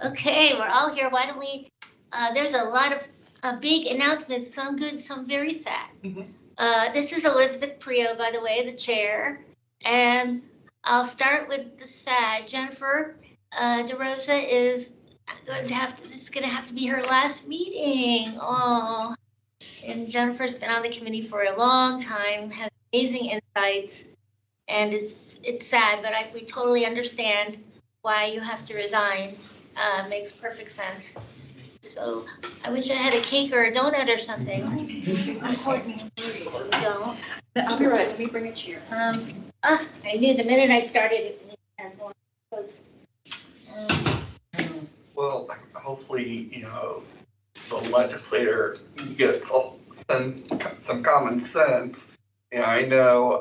Okay, we're all here. Why don't we, there's a lot of big announcements, some good, some very sad. This is Elizabeth Prio, by the way, the chair. And I'll start with the sad. Jennifer DeRosa is this is going to have to be her last meeting. Oh, and Jennifer's been on the committee for a long time, has amazing insights, and it's sad, but we totally understand why you have to resign. Makes perfect sense. So I wish I had a cake or a donut or something. I'm coordinating. Don't. I'll be right. Let me bring a chair. I knew the minute I started it. Folks. Well, hopefully, the legislator gets some common sense. Yeah, I know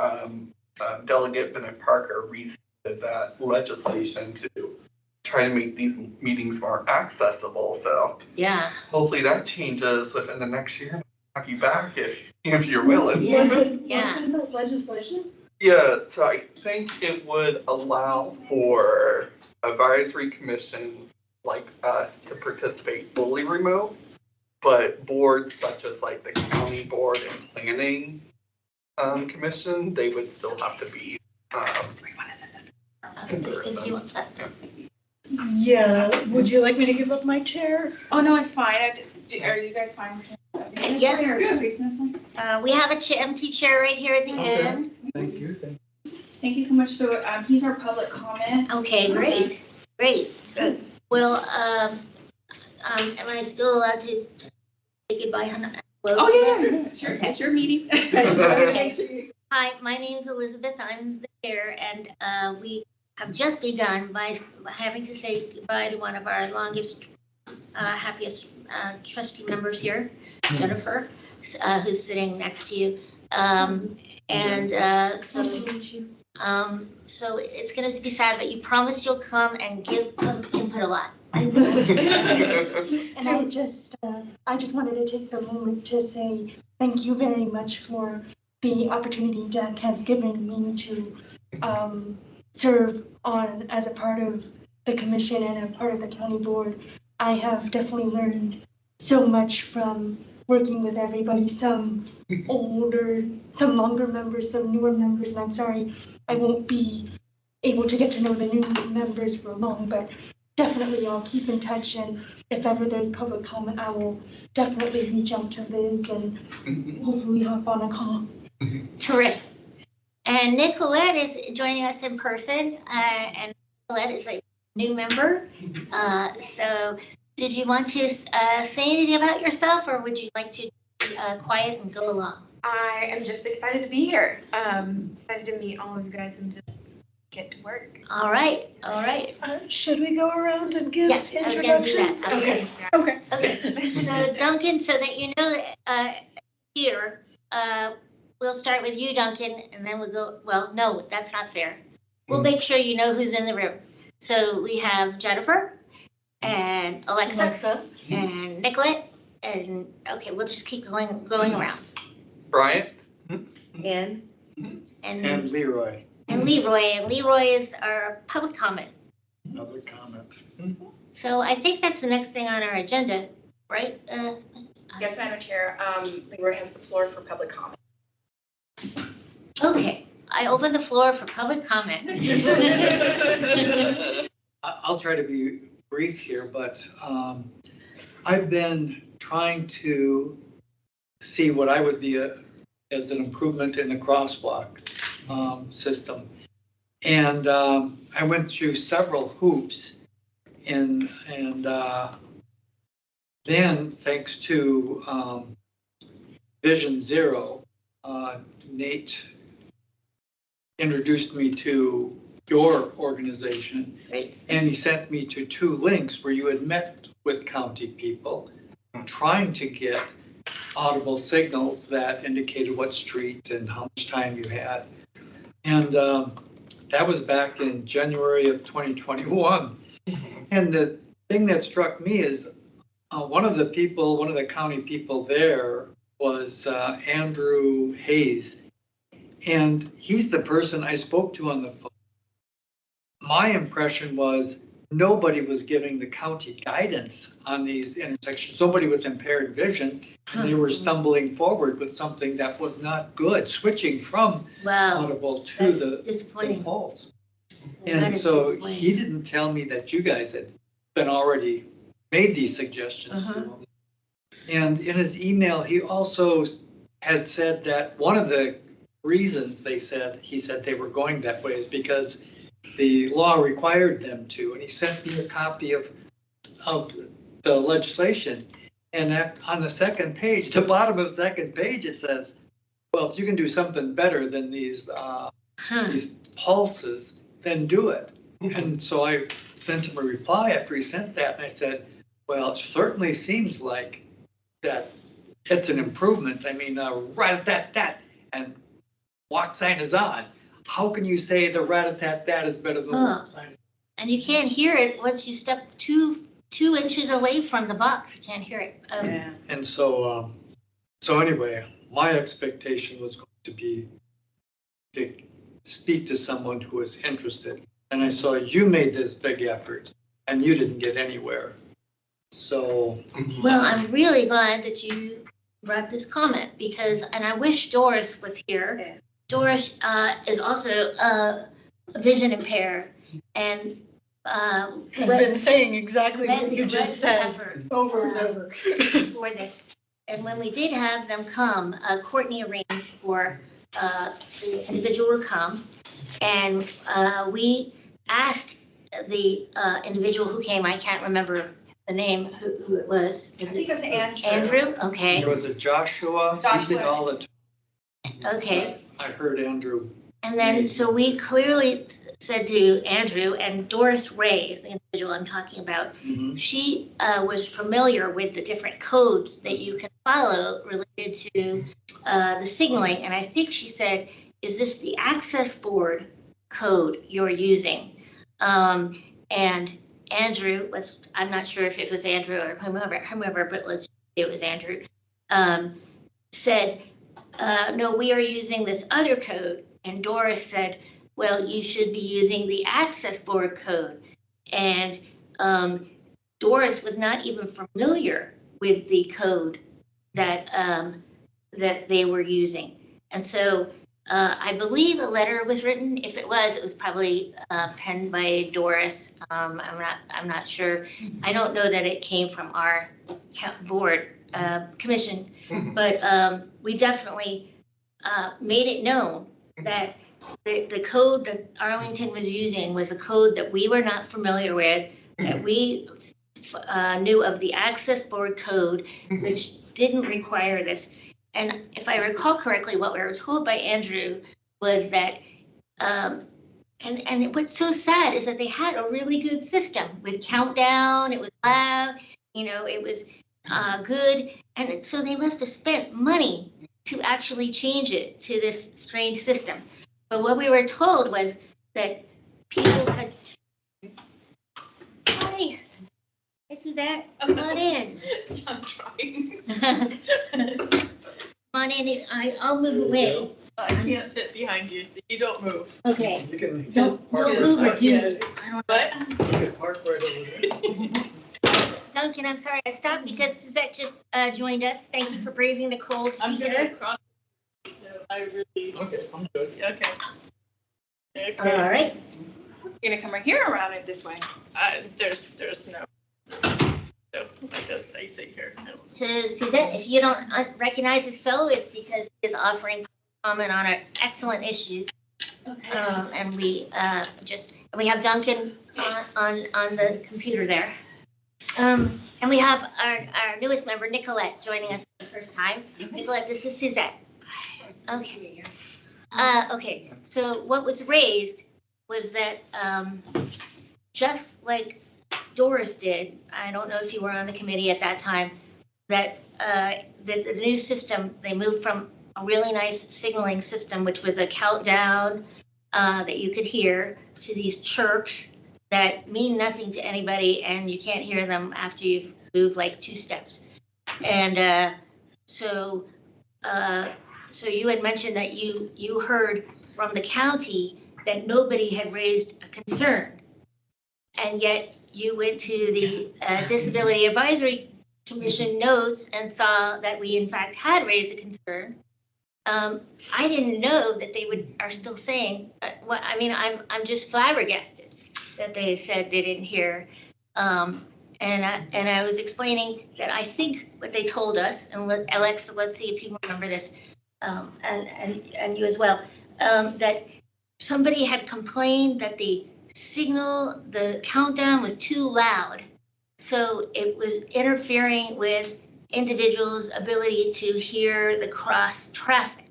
Delegate Bennett Parker rescinded that legislation to try to make these meetings more accessible. So yeah, hopefully that changes within the next year. Have you back if you're willing. Yeah. What's in the legislation? Yeah, so I think it would allow for advisory commissions like us to participate fully remote, but boards such as like the county board and planning commission, they would still have to be in person. Yeah. Would you like me to give up my chair? Oh, no, it's fine. Are you guys fine with it? Yes. We have an empty chair right here at the end. Thank you. Thank you so much. So he's our public comment. Okay, great. Good. Well, am I still allowed to say goodbye, Hannah? Oh, yeah. Sure. Okay. It's your meeting. Okay. Hi, my name's Elizabeth. I'm the chair, and we have just begun by having to say goodbye to one of our longest, happiest trustee members here, Jennifer, who's sitting next to you. Nice to meet you. So it's going to be sad, but you promise you'll come and give input a lot. I will. And I just wanted to take the moment to say thank you very much for the opportunity DAC has given me to serve on as a part of the commission and a part of the county board. I have definitely learned so much from working with everybody, some older, some longer members, some newer members, and I'm sorry I won't be able to get to know the new members for long, but definitely I'll keep in touch, and if ever there's public comment, I will definitely reach out to Liz and hopefully hop on a call. Terrific. And Nicolette is joining us in person, and Nicolette is a new member. So did you want to say anything about yourself, or would you like to be quiet and go along? I am just excited to be here. Excited to meet all of you guys and just get to work. All right. Should we go around and give Yes, I was gonna do introductions? that. Okay. So Duncan, so that you know here, we'll start with you, Duncan, and then we'll go, well, no, that's not fair. We'll make sure you know who's in the room. So we have Jennifer and Alexa. And Nicolette, and okay, we'll just keep going around. Bryant? And Leroy. And Leroy is our public comment. Public comment. So I think that's the next thing on our agenda, right? Yes, Madam Chair. Leroy has the floor for public comment. Okay, I open the floor for public comment. I'll try to be brief here, but I've been trying to see what I would be as an improvement in the crosswalk system. And I went through several hoops, and then thanks to Vision Zero, Nate introduced me to your organization. Great. And he sent me to 2 links where you had met with county people trying to get audible signals that indicated what streets and how much time you had. And that was back in January of 2021. And the thing that struck me is one of the county people there was Andrew Hayes. And he's the person I spoke to on the phone. My impression was nobody was giving the county guidance on these intersections, somebody with impaired vision, and they were stumbling forward with something that was not good, switching from Wow, audible to that's the disappointing. pulse. That And is so disappointing. he didn't tell me that you guys had been already made these suggestions to him. And in his email, he also had said that one of the reasons he said they were going that way is because the law required them to, and he sent me a copy of the legislation. And on the second page, the bottom of the second page, it says, well, if you can do something better than these pulses, then do it. And so I sent him a reply after he sent that, and I said, well, it certainly seems like that it's an improvement. I mean, rat-a-tat-tat, and walk sign is on. How can you say the rat-a-tat-tat is better than the walk sign? And you can't hear it once you step two inches away from the box. You can't hear it. And so anyway, my expectation was going to be to speak to someone who was interested. And I saw you made this big effort and you didn't get anywhere. So. Well, I'm really glad that you brought this comment because, and I wish Doris was here. Yeah. Doris is also vision impaired and Has been saying exactly what you just said effort over and over. for this. And when we did have them come, Courtney arranged for the individual to come. And we asked the individual who came, I can't remember the name, who it was. I think it was Andrew. Andrew? Okay, There was a Joshua, he did all the, okay. I heard Andrew. And then, so we clearly said to Andrew, and Doris Ray is the individual I'm talking about, she was familiar with the different codes that you can follow related to the signaling. And I think she said, is this the access board code you're using? And Andrew was, I'm not sure if it was Andrew or whomever, but let's say it was Andrew, said, no, we are using this other code. And Doris said, well, you should be using the access board code. And Doris was not even familiar with the code that that they were using. And so I believe a letter was written. If it was probably penned by Doris. I'm not sure. I don't know that it came from our board commission, but we definitely made it known that the code that Arlington was using was a code that we were not familiar with, that we knew of the access board code, which didn't require this. And if I recall correctly, what we were told by Andrew was that, and what's so sad is that they had a really good system with countdown. It was loud, it was good. And so they must have spent money to actually change it to this strange system. But what we were told was that people could, hi, this is that, come on in. I'm trying. Come on in, I'll move away. I can't fit behind you, so you don't move. Okay, You can don't park move or right, do. Yeah. What? you can park right over there. Duncan, I'm sorry, I stopped because Suzette just joined us. Thank you for braving the cold to I'm be gonna here. cross, so I really, Okay, I'm good. okay. All Okay, right, You're gonna come right here or around it this way? there's no, so I guess I sit here. I don't- so Suzette, if you don't recognize this fellow, it's because he is offering comment on an excellent issue. And we we have Duncan on the computer there. And we have our newest member, Nicolette, joining us for the first time. Nicolette, this is Suzette. Okay. Okay, so what was raised was that just like Doris did, I don't know if you were on the committee at that time, that the new system, they moved from a really nice signaling system, which was a countdown that you could hear, to these chirps that mean nothing to anybody, and you can't hear them after you've moved like 2 steps. And so you had mentioned that you heard from the county that nobody had raised a concern. and yet you went to the Disability Advisory Commission notes and saw that we in fact had raised a concern. I didn't know that they are still saying, I'm just flabbergasted that they said they didn't hear. And I was explaining that I think what they told us, and Alexa, let's see if you remember this, and you as well, that somebody had complained that the signal, the countdown was too loud. So it was interfering with individuals' ability to hear the cross traffic.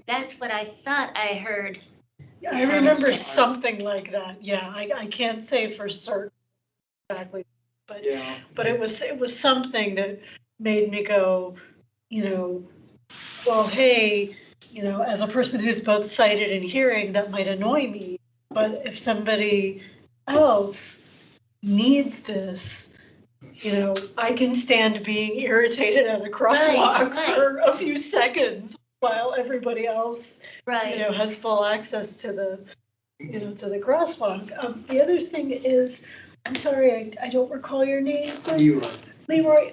That's what I thought I heard. I remember something like that. Yeah, I can't say for certain exactly, but Yeah. but it was something that made me go, well, hey, as a person who's both sighted and hearing, that might annoy me. But if somebody else needs this, I can stand being irritated at a crosswalk Right. for a few seconds while everybody else, Right. has full access to the, to the crosswalk. The other thing is, I'm sorry, I don't recall your name, so Leroy,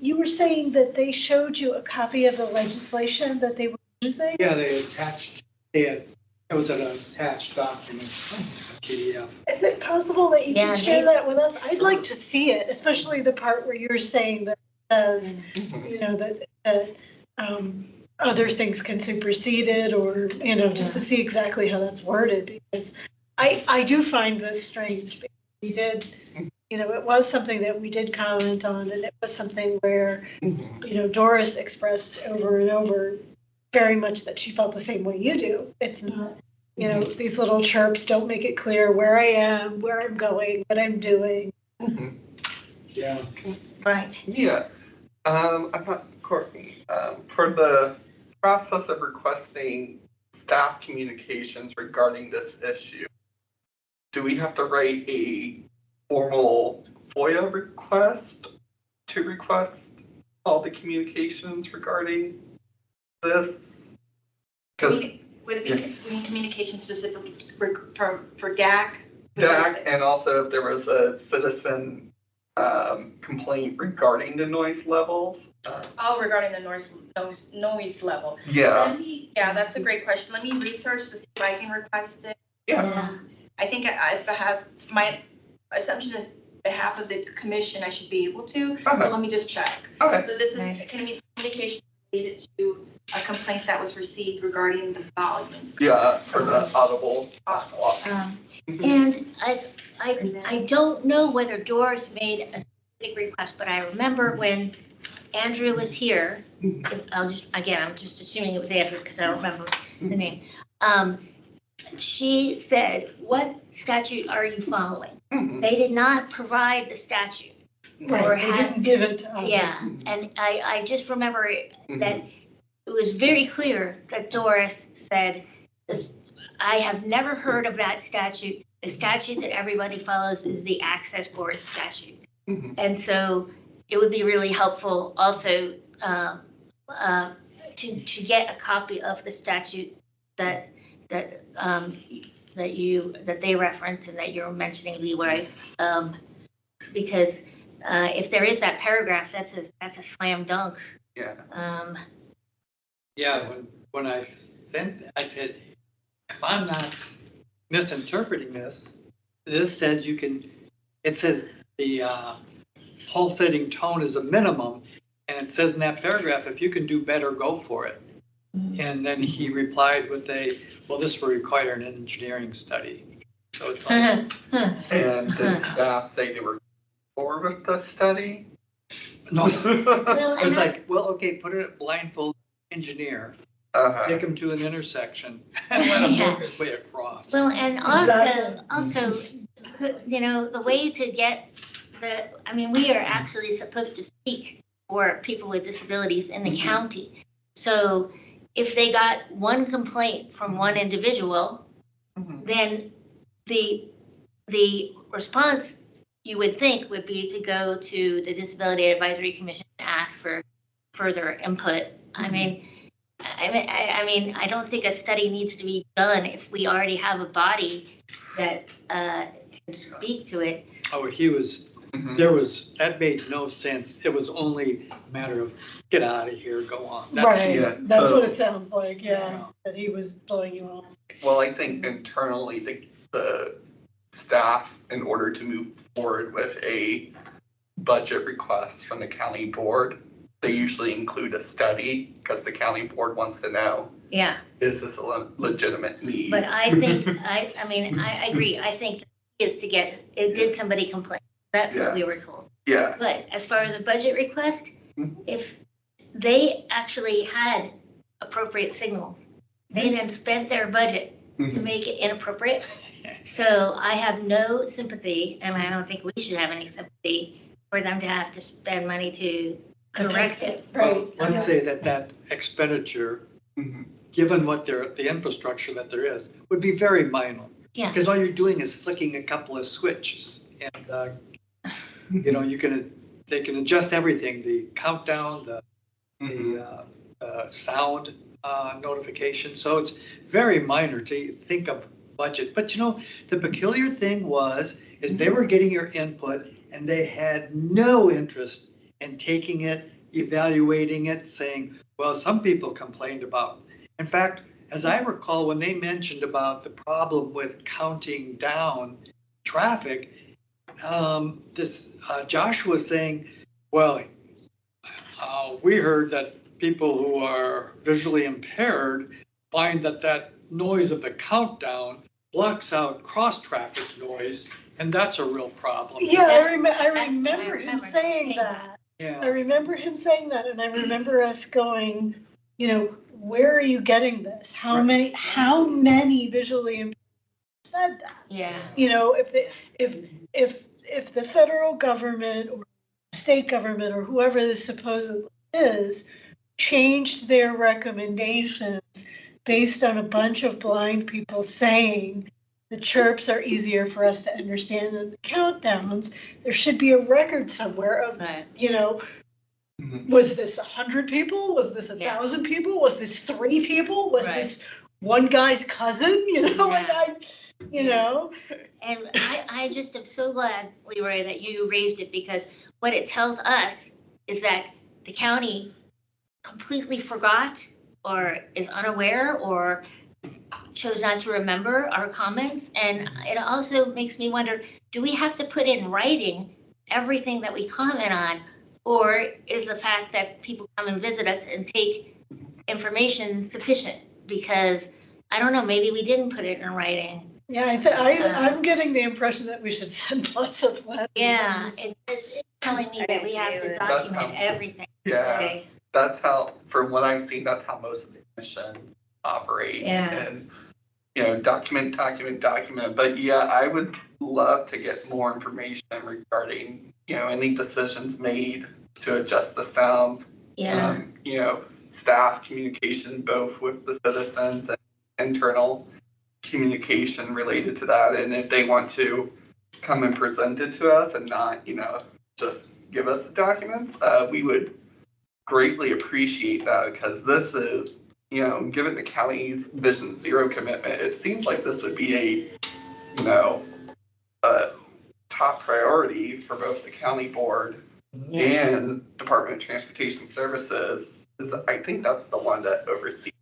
you were saying that they showed you a copy of the legislation that they were using? Yeah, it was an attached document, PDF. Is it possible that you Yeah, can share that with us? I'd like to see it, especially the part where you're saying that it says, that other things can supersede it, or, just to see exactly how that's worded, because I do find this strange. We did, it was something that we did comment on, and it was something where, Doris expressed over and over very much that she felt the same way you do. It's not, these little chirps don't make it clear where I am, where I'm going, what I'm doing. Yeah. Right. Yeah. I'm not, Courtney, for the process of requesting staff communications regarding this issue, do we have to write a formal FOIA request to request all the communications regarding this? Would it be communication specifically for DAC? DAC, and also if there was a citizen complaint regarding the noise levels. Regarding the noise level. Yeah. Yeah, that's a great question. Let me research to see if I can request it. Yeah. I think my assumption is behalf of the commission, I should be able to, but let me just check. Okay. So this is communication related to a complaint that was received regarding the volume. Yeah, for the audible. And I don't know whether Doris made a specific request, but I remember when Andrew was here, I'm just assuming it was Andrew because I don't remember the name. She said, "What statute are you following?" They did not provide the statute. Right, they didn't give it to us. Yeah, and I just remember that it was very clear that Doris said, I have never heard of that statute. The statute that everybody follows is the Access Board statute. And so it would be really helpful also to get a copy of the statute that they reference and that you're mentioning, Leroy, because if there is that paragraph, that's a slam dunk. Yeah. Yeah, when I sent, I said, if I'm not misinterpreting this, this says it says the pulsating tone is a minimum, and it says in that paragraph, if you can do better, go for it. And then he replied with well, this will require an engineering study. So it's like. And did staff say they were forward with the study? No. Well, I was like, well, okay, put it at blindfold engineer, take him to an intersection and let him work his way across. Well, and also, the way to get we are actually supposed to speak for people with disabilities in the county. So if they got one complaint from one individual, then the response you would think would be to go to the Disability Advisory Commission and ask for further input. I mean, I don't think a study needs to be done if we already have a body that can speak to it. Oh, he was, that made no sense. It was only a matter of, get out of here, go on. That's- Yeah, Right, that's so- what it sounds like, yeah, that he was blowing you off. Well, I think internally, the staff, in order to move forward with a budget request from the county board, they usually include a study, because the county board wants to know, Yeah, is this a legitimate need? but I think, I mean, I agree. I think is to get, did somebody complain? That's what we were told. Yeah, But as far as a budget request, Mhm. if they actually had appropriate signals, they then spent their budget to Mhm. make it inappropriate. So I have no sympathy, and I don't think we should have any sympathy for them to have to spend money to correct it. Right. Let's say that expenditure, Mhm. given what the infrastructure that there is, would be very minor. Yeah. Because all you're doing is flicking a couple of switches and, they can adjust everything, the countdown, Mhm. the sound notification. So it's very minor to think of budget. But the peculiar thing is they were getting your input and they had no interest in taking it, evaluating it, saying, well, some people complained about. In fact, as I recall, when they mentioned about the problem with counting down traffic, Josh was saying, well, we heard that people who are visually impaired find that noise of the countdown blocks out cross-traffic noise, and that's a real problem. Yeah, I That's- remember him remember saying saying that. I Yeah, remember him saying that, and I remember us going, where are you getting this? How Right. many visually impaired said that? Yeah. If the federal government or state government or whoever this supposedly is changed their recommendations based on a bunch of blind people saying the chirps are easier for us to understand than the countdowns, there should be a record somewhere of, Right. Mhm. was this 100 people? Was this 1,000 people? Was this 3 people? Was Right. this one guy's cousin? Yeah. And I just am so glad, Leroy, that you raised it, because what it tells us is that the county completely forgot or is unaware or chose not to remember our comments. And it also makes me wonder, do we have to put in writing everything that we comment on? Or is the fact that people come and visit us and take information sufficient? Because I don't know, maybe we didn't put it in writing. Yeah, I'm getting the impression that we should send lots of letters. Yeah, it's telling me that we have to document everything. Yeah, Okay. that's how, from what I've seen, that's how most of the commissions operate. Yeah. And, document. But yeah, I would love to get more information regarding, any decisions made to adjust the sounds. Yeah, Staff communication, both with the citizens and internal communication related to that. And if they want to come and present it to us and not, just give us the documents, we would greatly appreciate that, because this is, given the county's Vision Zero commitment, it seems like this would be a top priority for both the county board yeah, and Department of Transportation Services. I think that's the one that oversees.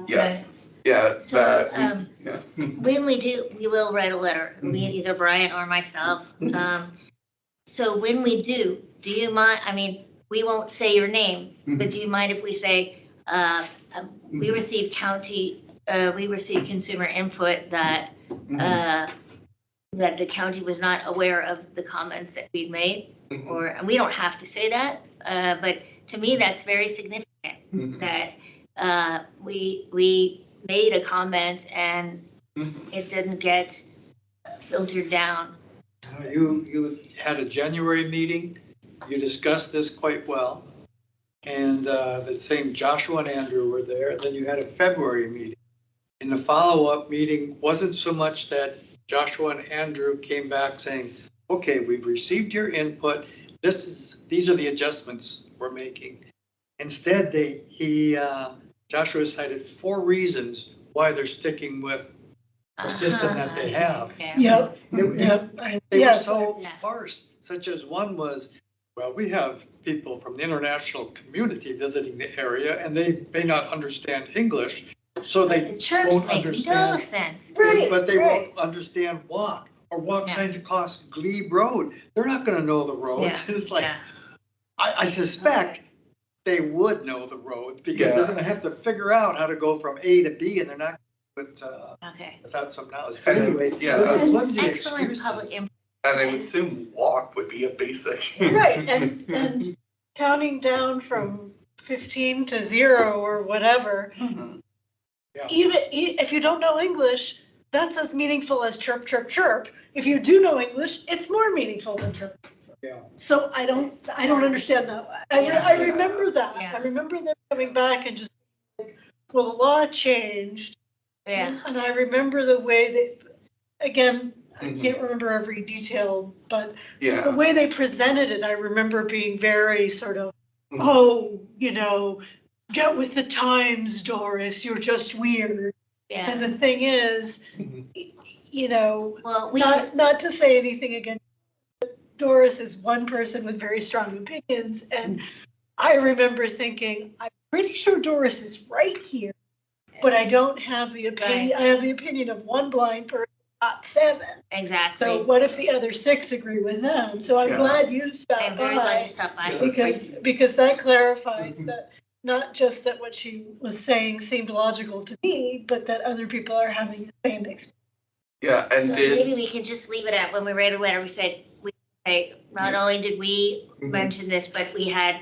Yeah, right. yeah. So, that we- yeah. When we do, we will write a letter, either Brian or myself. So when we do you mind, we won't say your name, but do you mind if we say, we received consumer input that, that the county was not aware of the comments that we've made? Or, and we don't have to say that, but to me, that's very significant, that we made a comment and it didn't get filtered down. you had a January meeting, you discussed this quite well. And the same Joshua and Andrew were there. Then you had a February meeting. In the follow-up meeting, wasn't so much that Joshua and Andrew came back saying, okay, we've received your input. These are the adjustments we're making. Instead, Joshua cited 4 reasons why they're sticking with the system that they have. Yep, It- yep. They were Yes, so Yeah. sparse, such as one was, well, we have people from the international community visiting the area and they may not understand English, so But they the church won't makes no understand. sense. Right, But they right. won't understand walk or walk Yeah. signs across Glebe Road. They're not gonna know the roads. It's like, Yeah. I suspect they would know the road because they're Yeah. gonna have to figure out how to go from A to B and they're not with, Okay. without some knowledge. But And- anyway, yeah. those are flimsy Excellent public excuses. input. And I would assume walk would be a basic. Right, and counting down from 15 to 0 or whatever, Mhm. even if you don't know English, that's as meaningful as chirp, chirp, chirp. If you do know English, it's more meaningful than chirp. Yeah. So I don't understand that. I remember that. Yeah. I remember them coming back and just like, well, the law changed. Yeah. And I remember the way they, again, I Mhm. can't remember every detail, but the Yeah. way they presented it, I remember being very sort of, Mhm. oh, get with the times, Doris, you're just weird. Yeah. And the thing is, Mhm. Well, we, not to say anything against Doris is one person with very strong opinions, and I remember thinking, I'm pretty sure Doris is right here, but I don't have the opinion, I have the opinion of one blind person, not 7. exactly. So what if the other 6 agree with them? So I'm Yeah. glad you stopped I'm very glad you by, stopped by. Yeah. because that clarifies Mhm. that, not just that what she was saying seemed logical to me, but that other people are having the same experience. Yeah, and So did, maybe we can just leave it at, when we write a letter, we say, not only did we Mhm. mention this, but we had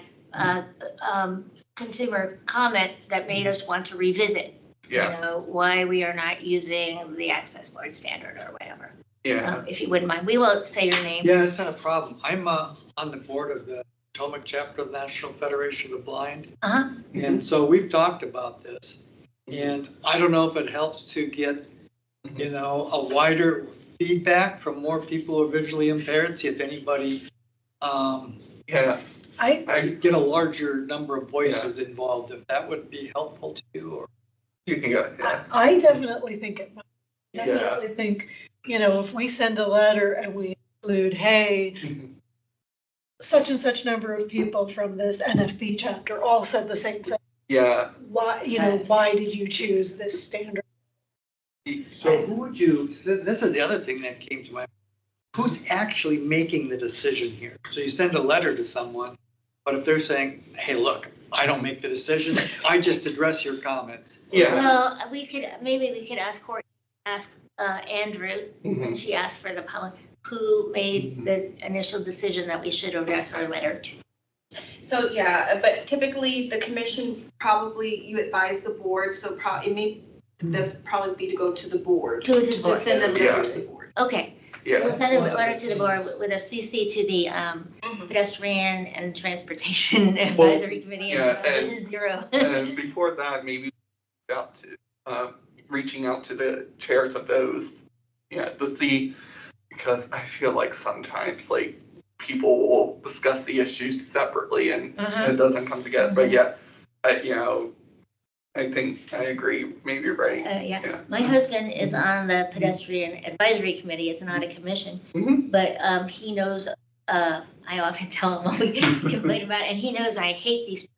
consumer comment that made us want to revisit, yeah, why we are not using the access board standard or whatever. yeah, If you wouldn't mind, we won't say your name. Yeah, it's not a problem. I'm on the board of the Potomac chapter of the National Federation of the Blind. Uh-huh. And so we've talked about this. And I don't know if it helps to get, a wider feedback from more people who are visually impaired, see if anybody, yeah. I get a larger number of voices involved, if that would be helpful to you or. You can go, yeah. I definitely think it might. Yeah. Definitely think, if we send a letter and we include, hey, Mhm. such and such number of people from this NFB chapter all said the same thing. Yeah, Why did you choose this standard? So who would you, this is the other thing that came to mind. Who's actually making the decision here? So you send a letter to someone, but if they're saying, hey, look, I don't make the decision, I just address your comments. yeah. Well, maybe we could ask Andrew, and Mhm. she asked for the public, who made the initial decision that we should address our letter to. So, yeah, but typically the commission, probably you advise the board, so it may best probably be to go to the board. To the To board. send them Yeah. to the board. Okay, so Yeah. we'll send a One of the letter to the board things- with a CC to the Mhm. pedestrian and transportation advisory committee yeah, and and- Vision Zero. And before that, maybe reaching out to the chairs of those, to see, because I feel like sometimes like people will discuss the issues separately and it doesn't come together. But yeah, I think I agree. Maybe you're right. Yeah, Yeah. my husband is on the pedestrian advisory committee. It's not a commission, Mhm. but he knows, I often tell him when we complain about it, and he knows I hate these,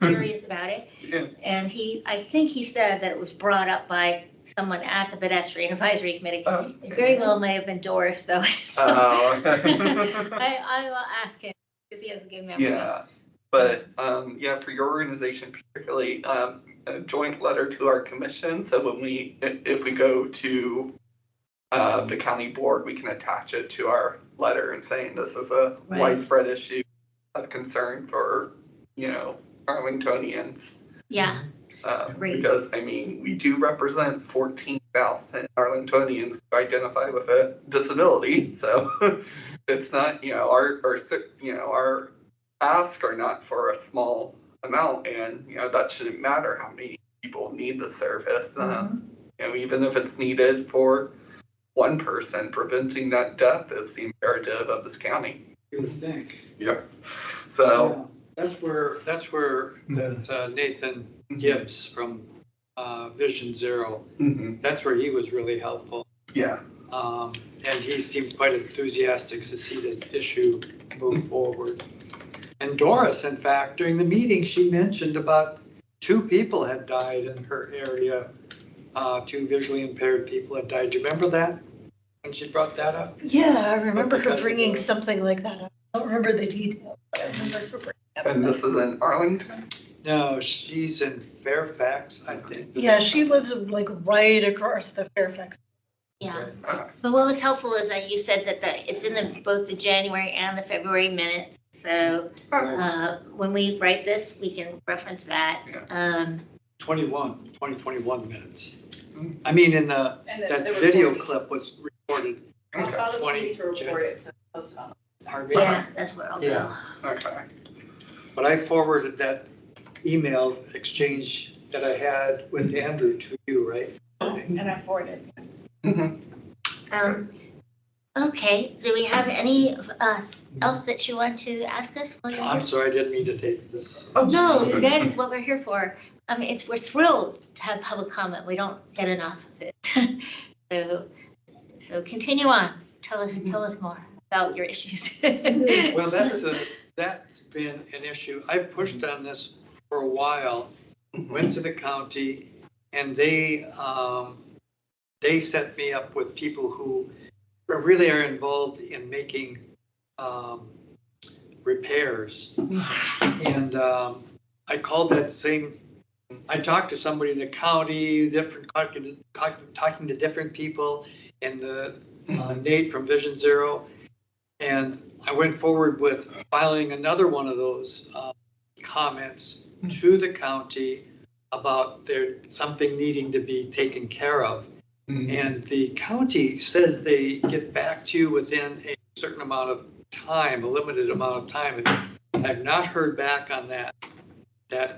curious about it. Yeah. And I think he said that it was brought up by someone at the pedestrian advisory committee. It very well might have been Doris, though. So Oh. I will ask him, because he has a good memory. Yeah, but for your organization particularly, a joint letter to our commission. So if we go to the county board, we can attach it to our letter and saying this is a Right. widespread issue of concern for Arlingtonians. Yeah, Great. Because we do represent 14,000 Arlingtonians who identify with a disability. So it's not, our ask are not for a small amount, and that shouldn't matter how many people need the service. Even if it's needed for one person, preventing that death is the imperative of this county. You would think. Yep. So Yeah, that's where that Nathan Gibbs from Vision Zero. That's where he was really helpful. Yeah. And he seemed quite enthusiastic to see this issue move forward. And Doris, in fact, during the meeting, she mentioned about 2 people had died in her area. 2 visually impaired people had died. Do you remember that? When she brought that up? Yeah, I remember her Because of bringing the- something like that up. I don't remember the details, but I remember her bringing up. And this is in Arlington? No, she's in Fairfax, I think. Yeah, she lives like right across the Fairfax. Yeah, Okay. but what was helpful is that you said that it's in both the January and the February minutes. So when we write this, we can reference that. 2021 minutes. I mean, in that video clip was recorded. I saw the 20 meetings were recorded, so it was on. Pardon me? Yeah, that's where I'll go. Yeah. Okay. But I forwarded that email exchange that I had with Andrew to you, right? And I forwarded. Okay, do we have any else that you want to ask us? while you're I'm here? sorry, I didn't mean to take this. No, that is what we're here for. We're thrilled to have public comment. We don't get enough of it. So continue on. Tell us more about your issues. Well, that's been an issue. I pushed on this for a while, went to the county, and they set me up with people who really are involved in making repairs. And I called that same, I talked to somebody in the county, talking to different people, and Nate from Vision Zero. And I went forward with filing another one of those comments to the county about something needing to be taken care of. And the county says they get back to you within a certain amount of time, a limited amount of time. And I've not heard back on that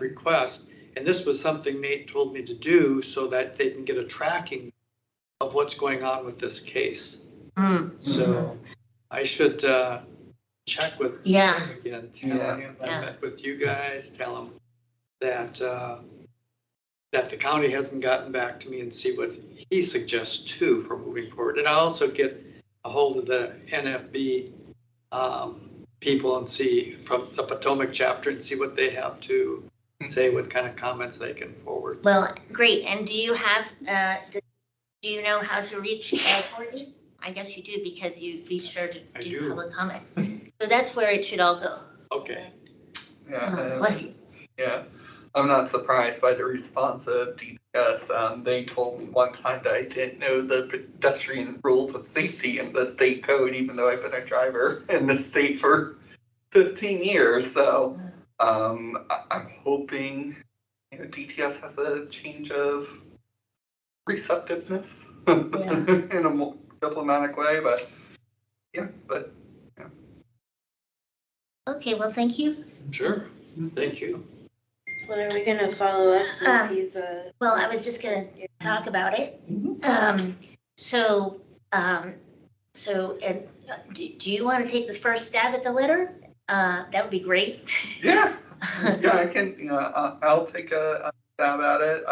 request. And this was something Nate told me to do so that they can get a tracking of what's going on with this case. So I should check with Yeah. him again, tell him I met with you guys, tell him that the county hasn't gotten back to me and see what he suggests too for moving forward. And I'll also get a hold of the NFB people and see from the Potomac chapter and see what they have to say, what kind of comments they can forward. Well, great. And do you have, do you know how to reach Courtney? I guess you do because you be sure to do public comment. So that's where it should all go. Okay. Yeah. Bless you. Yeah. I'm not surprised by the response of DTS. They told me one time that I didn't know the pedestrian rules of safety in the state code, even though I've been a driver in the state for 15 years. So I'm hoping DTS has a change of receptiveness in a more diplomatic way, but yeah. Okay, well, thank you. Sure. Thank you. When are we gonna follow up since he's Well, I was just gonna talk about it. Do you want to take the first stab at the letter? That would be great. Yeah, I can. I'll take a stab at it.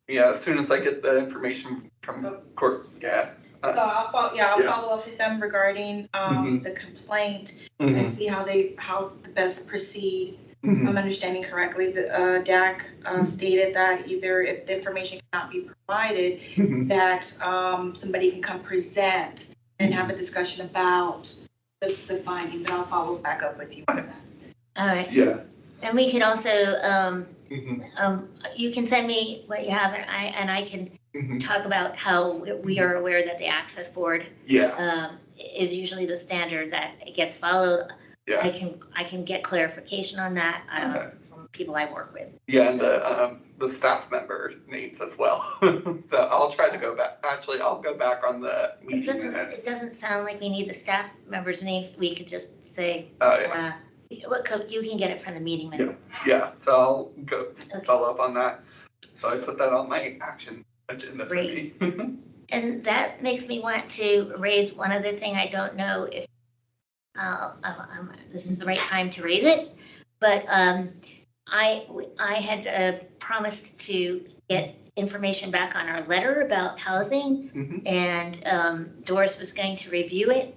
As soon as I get the information from court. Yeah. So I'll follow up with them regarding the complaint and see how to best proceed. If I'm understanding correctly, the DAC stated that either if the information cannot be provided, that somebody can come present and have a discussion about the findings, and I'll follow back up with you on that. All right. Yeah. And we can also, you can send me what you have, and I can talk about how we are aware that the access board is usually the standard that it gets followed. Yeah. I can get clarification on that from people I work with. Yeah, and the staff member names as well. So I'll try to go back. Actually, I'll go back on the meeting minutes. It doesn't sound like we need the staff members' names. We could just say, you can get it from the meeting minutes. Yeah, so I'll go follow up on that. So I put that on my action agenda for me. And that makes me want to raise one other thing. I don't know if this is the right time to raise it, but I had promised to get information back on our letter about housing, and Doris was going to review it.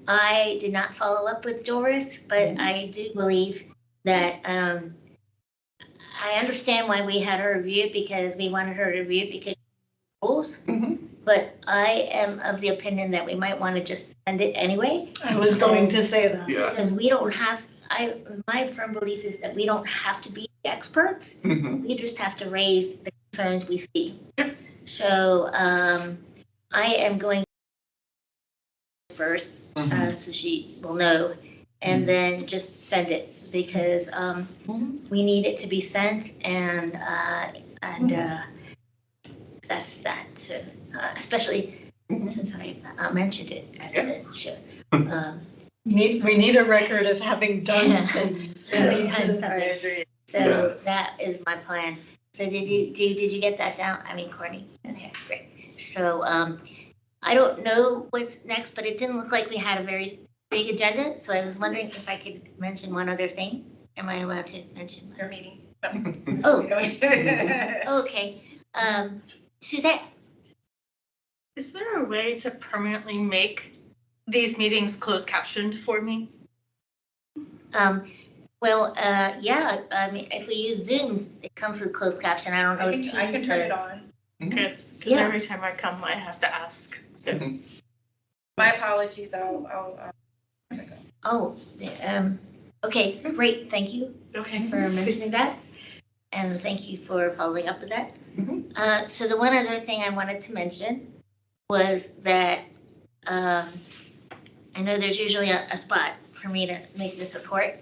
I did not follow up with Doris, but I do believe that I understand why we had her review it, because we wanted her to review it because rules. But I am of the opinion that we might want to just send it anyway. I was going to say that. Yeah. Because we don't have, my firm belief is that we don't have to be experts. We just have to raise the concerns we see. So I am going first, so she will know, and then just send it, because we need it to be sent, and that's that. So, especially since I mentioned it at the show. We need a record of having done things. Having done something. I agree. So Yes. that is my plan. So did you get that down? I mean, Courtney? Okay, great. So I don't know what's next, but it didn't look like we had a very big agenda. So I was wondering if I could mention one other thing. Am I allowed to mention? Your meeting. Oh. Okay. Suzette? Is there a way to permanently make these meetings closed captioned for me? Well, yeah, I mean, if we use Zoom, it comes with closed caption. I don't know. I if can Teams turn it does. on. Because Yeah. every time I come, I have to ask. So My apologies, I'll Oh, okay, great. Thank you okay. for mentioning that. And thank you for following up with that. So the one other thing I wanted to mention was that I know there's usually a spot for me to make this report.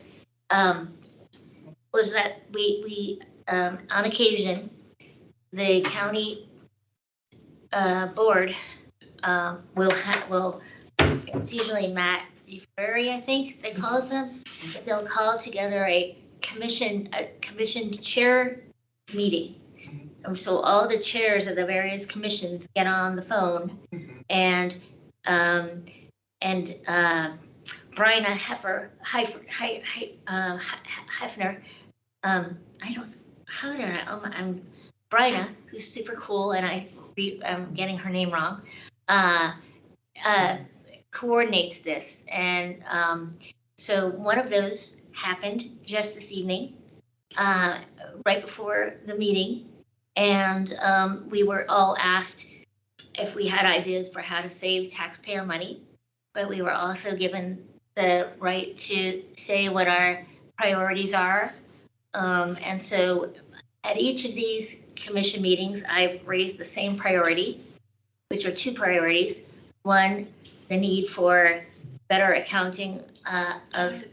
Was that we on occasion, the county board will, it's usually Matt DeFerry, I think they call them, but they'll call together a commission chair meeting. And so all the chairs of the various commissions get on the phone, and Bryna Hefner, I'm Bryna, who's super cool, and I'm getting her name wrong, coordinates this. And so one of those happened just this evening, right before the meeting. And we were all asked if we had ideas for how to save taxpayer money, but we were also given the right to say what our priorities are. And so at each of these commission meetings, I've raised the same priority, which are two priorities. One, the need for better accounting of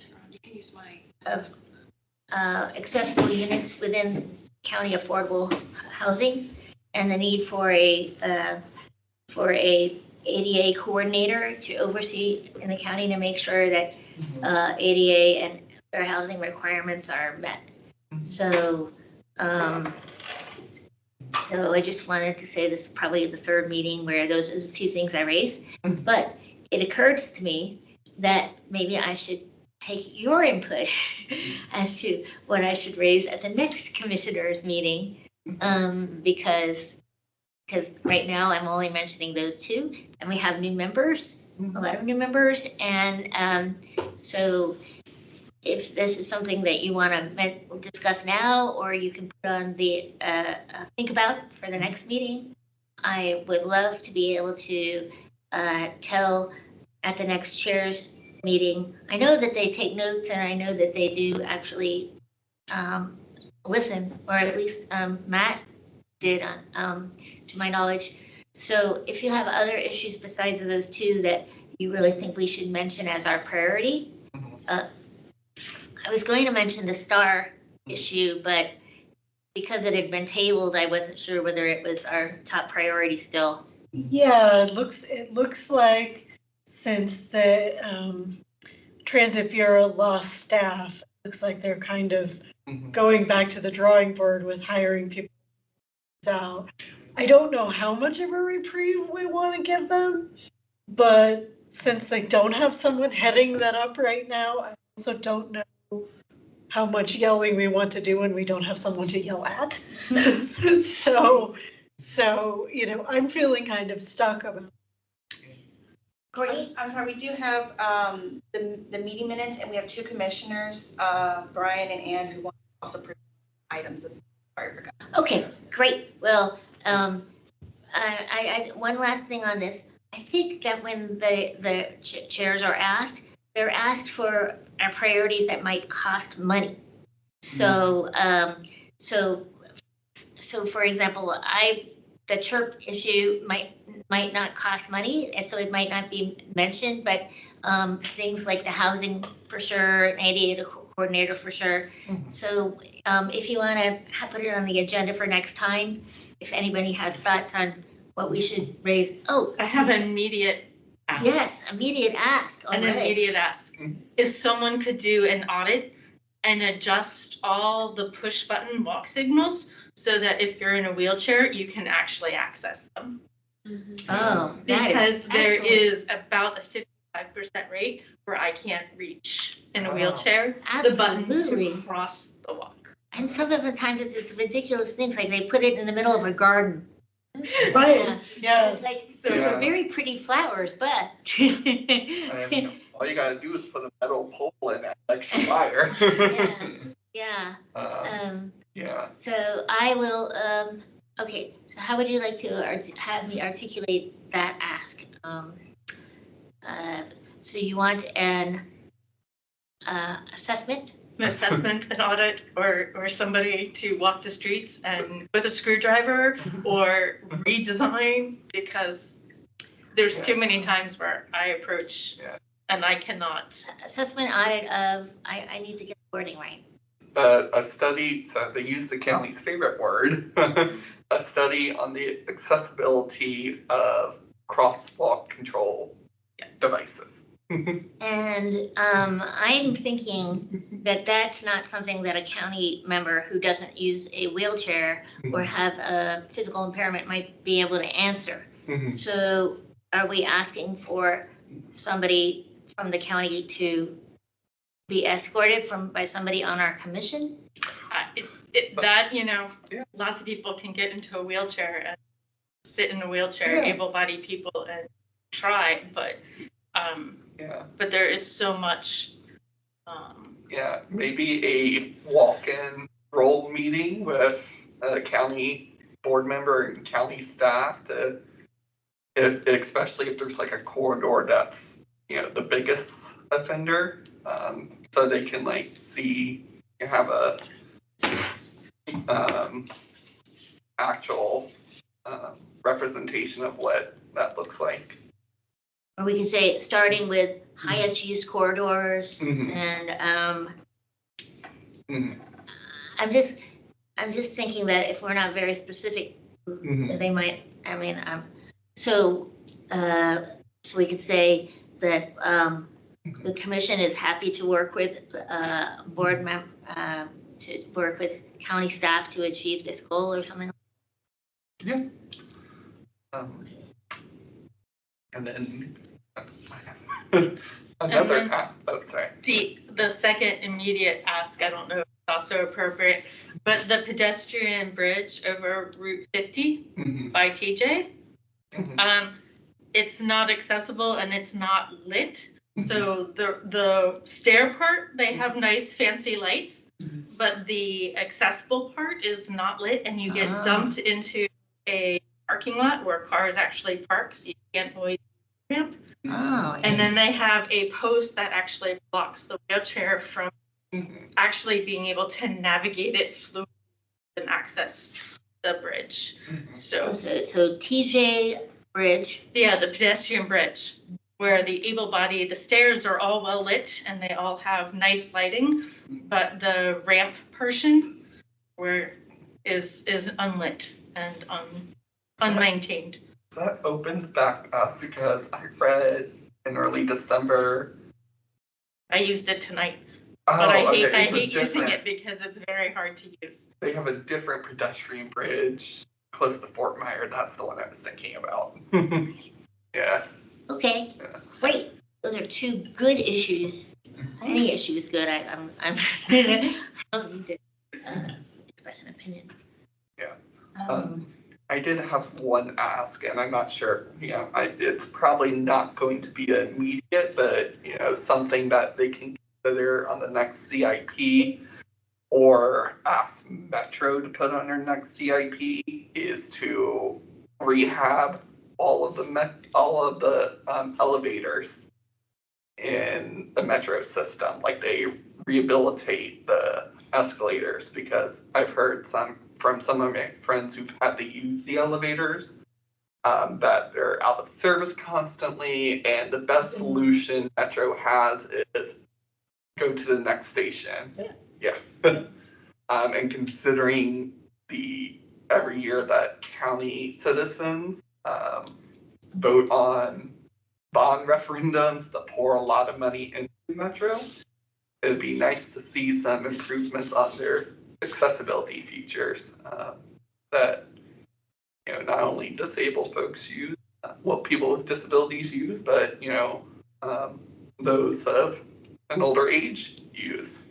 accessible units within county affordable housing, and the need for a ADA coordinator to oversee in the county to make sure that ADA and fair housing requirements are met. So so I just wanted to say this is probably the third meeting where those are the two things I raised. But it occurs to me that maybe I should take your input as to what I should raise at the next commissioners meeting, because right now I'm only mentioning those two, and we have new members, a lot of new members, and so if this is something that you want to discuss now, or you can put on the think about for the next meeting, I would love to be able to tell at the next chairs meeting. I know that they take notes, and I know that they do actually listen, or at least Matt did, to my knowledge. So if you have other issues besides those two that you really think we should mention as our priority, I was going to mention the STAR issue, but because it had been tabled, I wasn't sure whether it was our top priority still. Yeah, it looks like since the Transit Bureau lost staff, it looks like they're kind of going back to the drawing board with hiring people out. I don't know how much of a reprieve we want to give them, but since they don't have someone heading that up right now, I also don't know how much yelling we want to do when we don't have someone to yell at. So, you know, I'm feeling kind of stuck about. Courtney? I'm sorry, we do have the meeting minutes, and we have two commissioners, Brian and Ann, who want to also present items. Sorry, I forgot. Okay, great. Well, I one last thing on this. I think that when the chairs are asked, they're asked for priorities that might cost money. So, so for example, the chirp issue might not cost money, and so it might not be mentioned, but things like the housing for sure, an ADA coordinator for sure. So if you want to put it on the agenda for next time, if anybody has thoughts on what we should raise. Oh, I have an immediate ask. yes, immediate ask. All An right. immediate ask. If someone could do an audit and adjust all the push button walk signals so that if you're in a wheelchair, you can actually access them. Oh, that Because is there excellent. is about a 55% rate where I can't reach in a Wow. wheelchair the button Absolutely. to cross the walk. And some of the times it's ridiculous things, like they put it in the middle of a garden. Right, It's yes. like, So- those Yeah. are very pretty flowers, but. And all you gotta do is put a metal pole in that extra wire. Yeah, Yeah. so I will, okay, so how would you like to have me articulate that ask? So you want an assessment? An assessment, an audit, or somebody to walk the streets and with a screwdriver or redesign, because there's too many times where I approach and I cannot. Assessment audit of, I need to get the wording right. A study, so they use the county's favorite word, a study on the accessibility of crosswalk control devices. And I'm thinking that that's not something that a county member who doesn't use a wheelchair or have a physical impairment might be able to answer. So are we asking for somebody from the county to be escorted by somebody on our commission? That, you know, lots of people can get into a wheelchair and sit in a wheelchair, able-bodied people, and try, but but there is so much. Yeah, maybe a walk-in roll meeting with a county board member and county staff to, especially if there's like a corridor that's, you know, the biggest offender, so they can like see, have a actual representation of what that looks like. Or we can say, starting with highest use corridors and I'm just thinking that if we're not very specific, they might, I mean, so we could say that the commission is happy to work with board member, to work with county staff to achieve this goal or something. Yeah. And then another And then oh, sorry. The second immediate ask, I don't know if it's also appropriate, but the pedestrian bridge over Route 50 by TJ, it's not accessible and it's not lit. So the stair part, they have nice fancy lights, but the accessible part is not lit, and you get dumped into a parking lot where cars actually park, so you can't always ramp. And then they have a post that actually blocks the wheelchair from actually being able to navigate it fluidly and access the bridge. So TJ Bridge. Yeah, the pedestrian bridge, where the able-bodied, the stairs are all well lit and they all have nice lighting, but the ramp portion is unlit and unmaintained. So that opens back up because I read in early December. I used it tonight, but I hate using different- it because it's very hard to use. They have a different pedestrian bridge close to Fort Myer. That's the one I was thinking about. Yeah. Okay, great. Those are two good issues. I Any issue is good. I don't need to express an opinion. Yeah. I did have one ask, and I'm not sure, it's probably not going to be immediate, but, something that they can consider on the next CIP or ask Metro to put on their next CIP is to rehab all of the elevators in the Metro system, like they rehabilitate the escalators, because I've heard from some of my friends who've had to use the elevators, that they're out of service constantly, and the best solution Metro has is go to the next station. Yeah. And considering every year that county citizens vote on bond referendums to pour a lot of money into Metro, it'd be nice to see some improvements on their accessibility features that not only disabled folks use, people with disabilities use, but those of an older age use.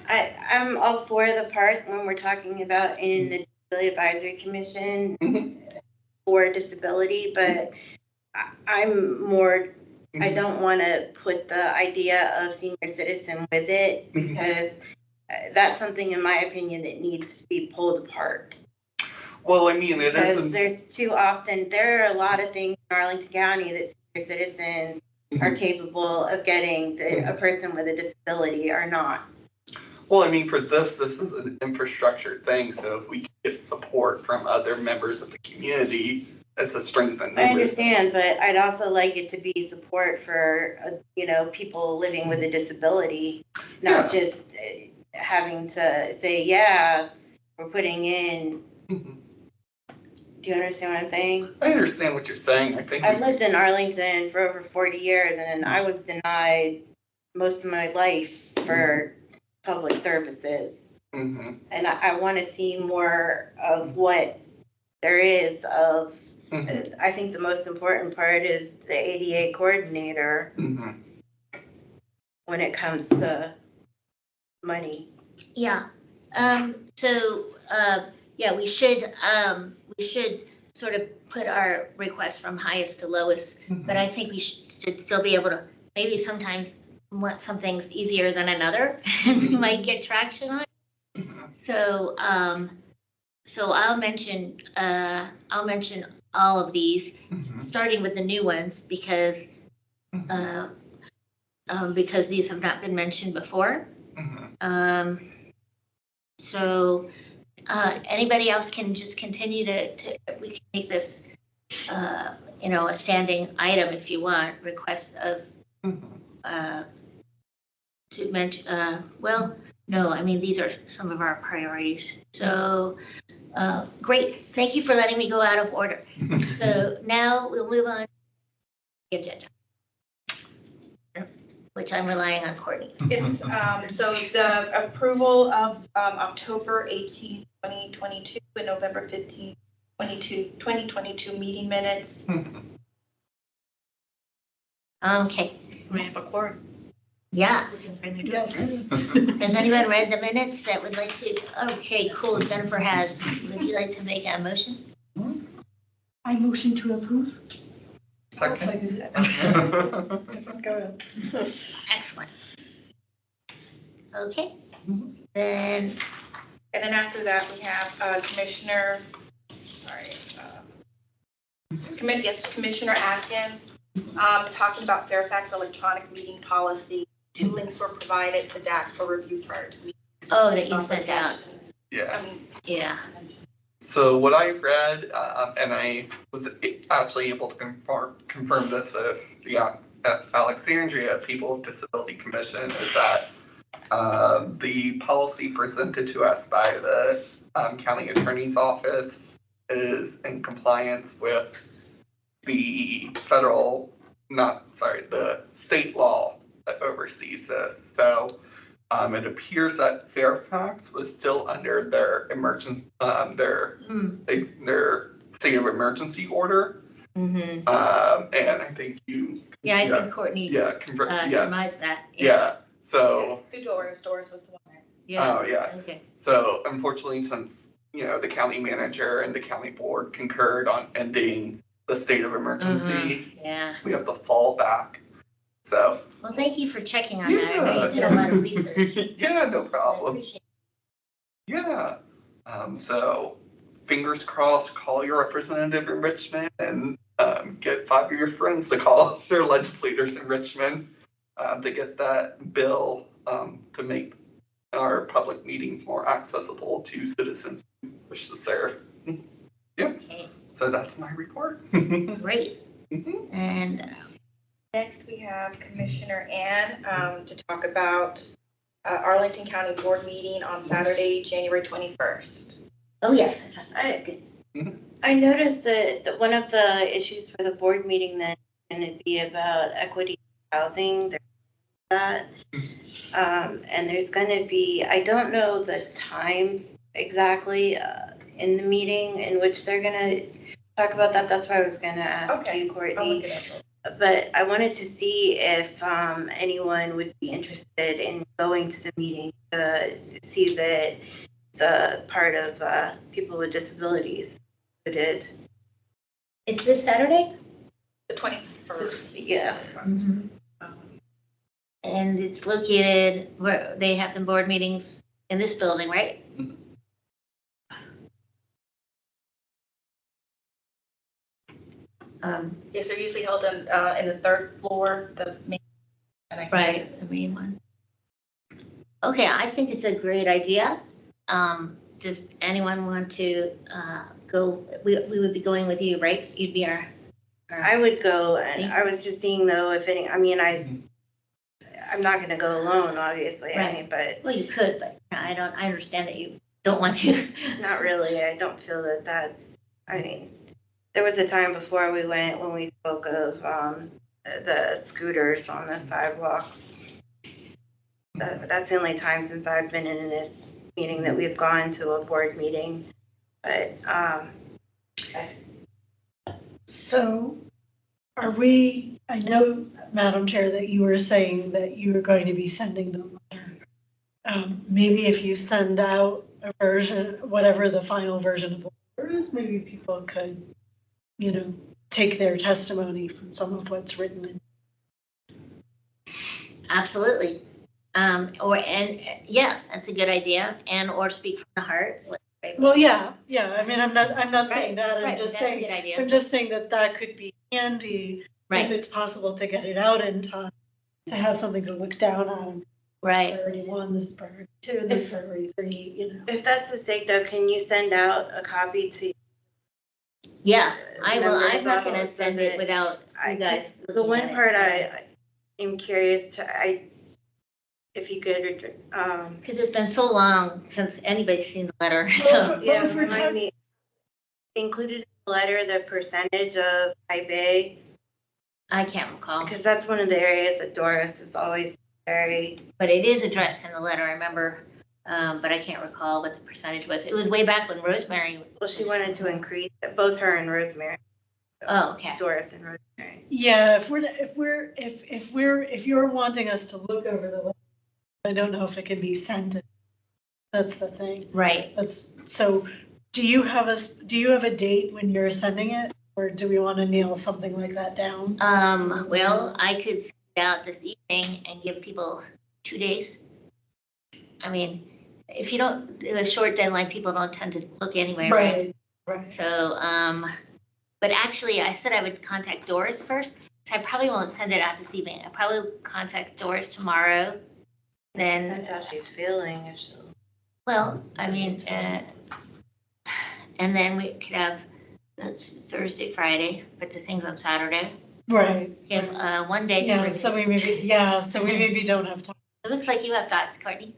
I'm all for the part when we're talking about in the Disability Advisory Commission for disability, but I'm more, I don't want to put the idea of senior citizen with it, because that's something, in my opinion, that needs to be pulled apart. Well, I mean, it because isn't. There's too often, there are a lot of things in Arlington County that senior citizens are capable of getting that a person with a disability are not. Well, I mean, for this is an infrastructure thing, so if we can get support from other members of the community, it's a strength in numbers. I understand, but I'd also like it to be support for, people living with a disability, not just having to say, yeah, we're putting in. Do you understand what I'm saying? I understand what you're saying. I think I've lived in Arlington for over 40 years, and I was denied most of my life for public services. And I want to see more of what there is of, I think the most important part is the ADA coordinator when it comes to money. Yeah. We should sort of put our request from highest to lowest, but I think we should still be able to, maybe sometimes want some things easier than another, and we might get traction on. So I'll mention all of these, starting with the new ones, because these have not been mentioned before. Anybody else can just continue to we can make this, a standing item if you want, requests of, to mention, no, I mean, these are some of our priorities. So, great, thank you for letting me go out of order. So now we'll move on to the agenda, which I'm relying on Courtney. It's, so the approval of October 18th, 2022 and November 15th, 2022 meeting minutes. Okay. So we have a quorum. Yeah. Yes. Has anyone read the minutes that would like to? Okay, cool. Jennifer has. Would you like to make a motion? I motion to approve. Second. Go ahead. Excellent. Okay. Then. And then after that, we have Commissioner Atkins talking about Fairfax electronic meeting policy. 2 links were provided to DAC for review prior to meeting. Oh, that you sent out. Yeah. Yeah. So what I read, and I was actually able to confirm this with the Alexandria People with Disability Commission, is that the policy presented to us by the county attorney's office is in compliance with the the state law that oversees this. So it appears that Fairfax was still under their emergency, their state of emergency order. Mm-hmm. And I think you. Yeah, I think Courtney Yeah, surmised that. yeah, so. The Doris was the one there. Yeah. Oh, yeah. Okay. So unfortunately, since, the county manager and the county board concurred on ending the state of emergency, Yeah. we have to fall back. So, Well, thank you for checking on that. I know you did a lot of research. yeah, no I problem. appreciate Yeah. So fingers crossed, call your representative in Richmond and get 5 of your friends to call their legislators in Richmond to get that bill to make our public meetings more accessible to citizens who wish to serve. Yeah. Okay, So that's my report. great. Mhm. And Next, we have Commissioner Ann to talk about Arlington County Board meeting on Saturday, January 21st. oh yes, I thought that was good. I noticed that one of the issues for the board meeting then is going to be about equity housing. There's that. And there's going to be, I don't know the time exactly in the meeting in which they're going to talk about that. That's why I was going to ask Okay. you, I'll Courtney. look it up. But I wanted to see if anyone would be interested in going to the meeting to see that the part of people with disabilities included. It's this Saturday? The 21st. Yeah. And it's located where they have the board meetings in this building, right? Yes, they're usually held in the third floor, the main. Right, the main one. Okay, I think it's a great idea. Does anyone want to go? We would be going with you, right? You'd be our. I would go, and I was just seeing though if any. I mean, I'm not going to go alone, obviously. Right. I mean, but Well, you could, but I don't. I understand that you don't want to. not really. I don't feel that that's. I mean, there was a time before we went when we spoke of the scooters on the sidewalks. That's the only time since I've been in this meeting that we've gone to a board meeting. But So are we, I know, Madam Chair, that you were saying that you were going to be sending the letter. Maybe if you send out a version, whatever the final version of the letter is, maybe people could, take their testimony from some of what's written in. Absolutely. Yeah, that's a good idea. And or speak from the heart. Well, yeah. I mean, I'm not saying that. Right, I'm just that's a saying, good idea. I'm just saying that could be handy if Right, it's possible to get it out in time, to have something to look down on. right. Priority 1, this is priority 2, this is priority 3, if that's the sake, though, can you send out a copy to Yeah, I will. members I'm not of gonna us so send it that without you guys. 'cause the looking one at it, part so. I am curious to, if you could, Because it's been so long since anybody's seen the letter, Well, so. yeah, if we're remind talking- me, included in the letter, the percentage of high bay, I can't recall, because that's one of the areas that Doris is always very, but it is addressed in the letter, I remember. But I can't recall what the percentage was. It was way back when Rosemary. well, she wanted to increase, both her and Rosemary. Oh, okay. Doris and Rosemary. Yeah, if you're wanting us to look over the letter, I don't know if it can be sent. That's the thing. Right. So do you have a date when you're sending it? Or do we want to nail something like that down? Well, I could send it out this evening and give people 2 days. I mean, if you don't do a short deadline, people don't tend to look anyway, right? Right. So, but actually, I said I would contact Doris first, so I probably won't send it out this evening. I'll probably contact Doris tomorrow. Then, That's how she's feeling, if she'll. well, I mean, and then we could have Thursday, Friday, but the thing's on Saturday. Right. Give 1 day to Yeah, review. so we maybe don't have time. It looks like you have thoughts, Courtney.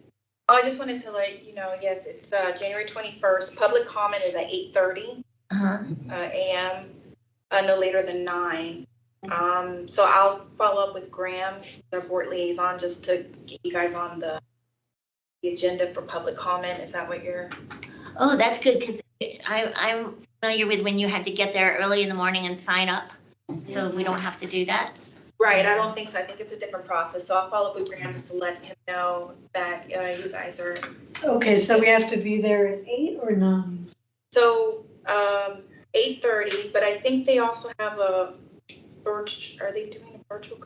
I just wanted to let you know, yes, it's January 21st. Public comment is at 8:30 a.m., no later than 9. So I'll follow up with Graham, our board liaison, just to get you guys on the agenda for public comment. Is that what you're? Oh, that's good, because I'm familiar with when you had to get there early in the morning and sign up, so we don't have to do that. Right, I don't think so. I think it's a different process. So I'll follow up with Graham just to let him know that you guys are. Okay, so we have to be there at 8 or 9? So 8:30, but I think they also have a are they doing a virtual?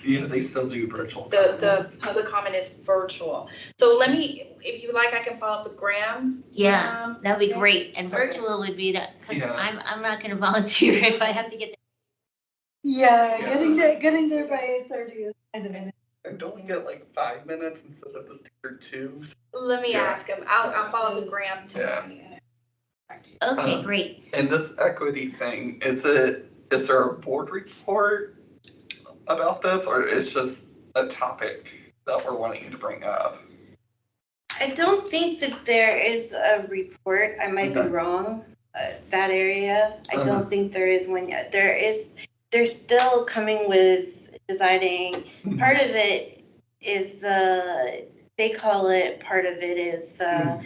Yeah, they still do virtual. The public comment is virtual. So let me, if you like, I can follow up with Graham. Yeah, that'd be okay. great, and Okay. virtual would be that, because Yeah. I'm not gonna volunteer if I have to get there. Yeah, Yeah. getting there by 8:30 is kind of an. And don't we get like 5 minutes instead of the standard 2? Let me Yeah. ask him. I'll follow up with Graham Yeah. Okay, great. And this equity thing, is there a board report about this, or it's just a topic that we're wanting to bring up? I don't think that there is a report. I might be Okay. wrong, that area. I Uh-huh. don't think there is one yet. They're still coming with deciding. Part of it is they call it, part of it is the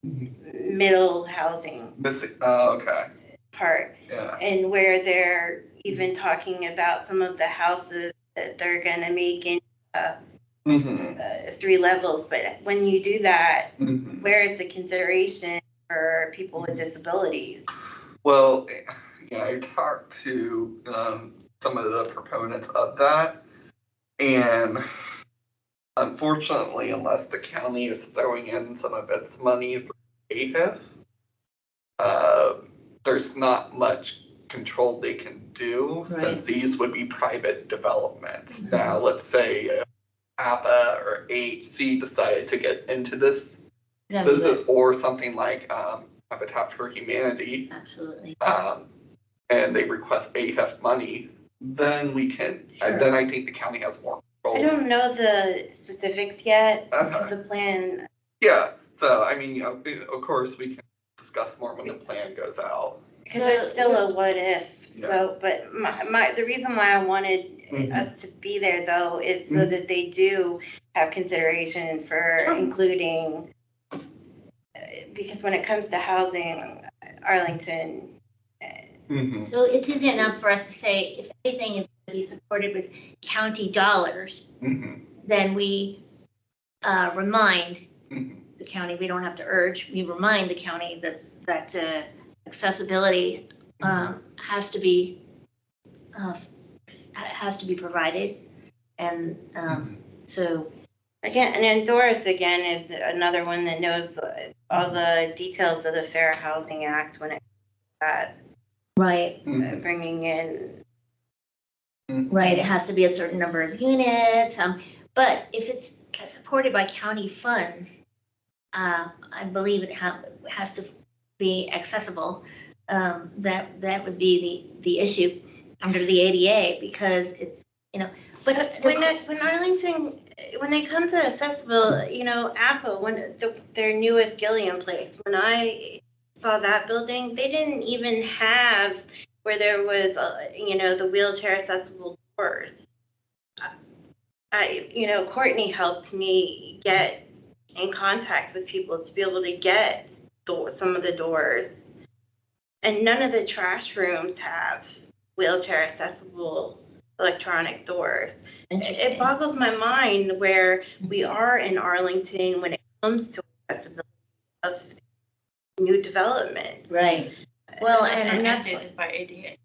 middle housing Okay, part. yeah. And where they're even talking about some of the houses that they're gonna make in 3 levels. But when you do that, where is the consideration for people with disabilities? Well, yeah, I talked to some of the proponents of that, and unfortunately, unless the county is throwing in some of its money through AHIF, there's not much control they can do, since these would be private developments. Now, let's say APA or HC decided to get into this business, or something like Habitat for Humanity, Absolutely. and they request AHIF money, then we can, then I think the county has more I control. don't know the specifics yet, Okay. because the plan, Yeah, so I mean, of course, we can discuss more when the plan goes out. because it's still a what if. So, but the reason why I wanted us to be there though is so that they do have consideration for including, because when it comes to housing, Arlington. So it's easy enough for us to say, if anything is to be supported with county dollars, then we remind the county, we don't have to urge, we remind the county that accessibility has to be provided. And so. Again, and Doris again is another one that knows all the details of the Fair Housing Act when it comes to that. Right. Bringing in. Right, it has to be a certain number of units, but if it's supported by county funds, I believe it has to be accessible. That would be the issue under the ADA, because it's, but when Arlington, when they come to accessible, APA, their newest Gilliam place, when I saw that building, they didn't even have where there was, the wheelchair accessible doors. Courtney helped me get in contact with people to be able to get some of the doors. And none of the trash rooms have wheelchair accessible electronic doors. It boggles my mind where we are in Arlington when it comes to accessibility of new developments. Right. Well, and that's mandated by ADA.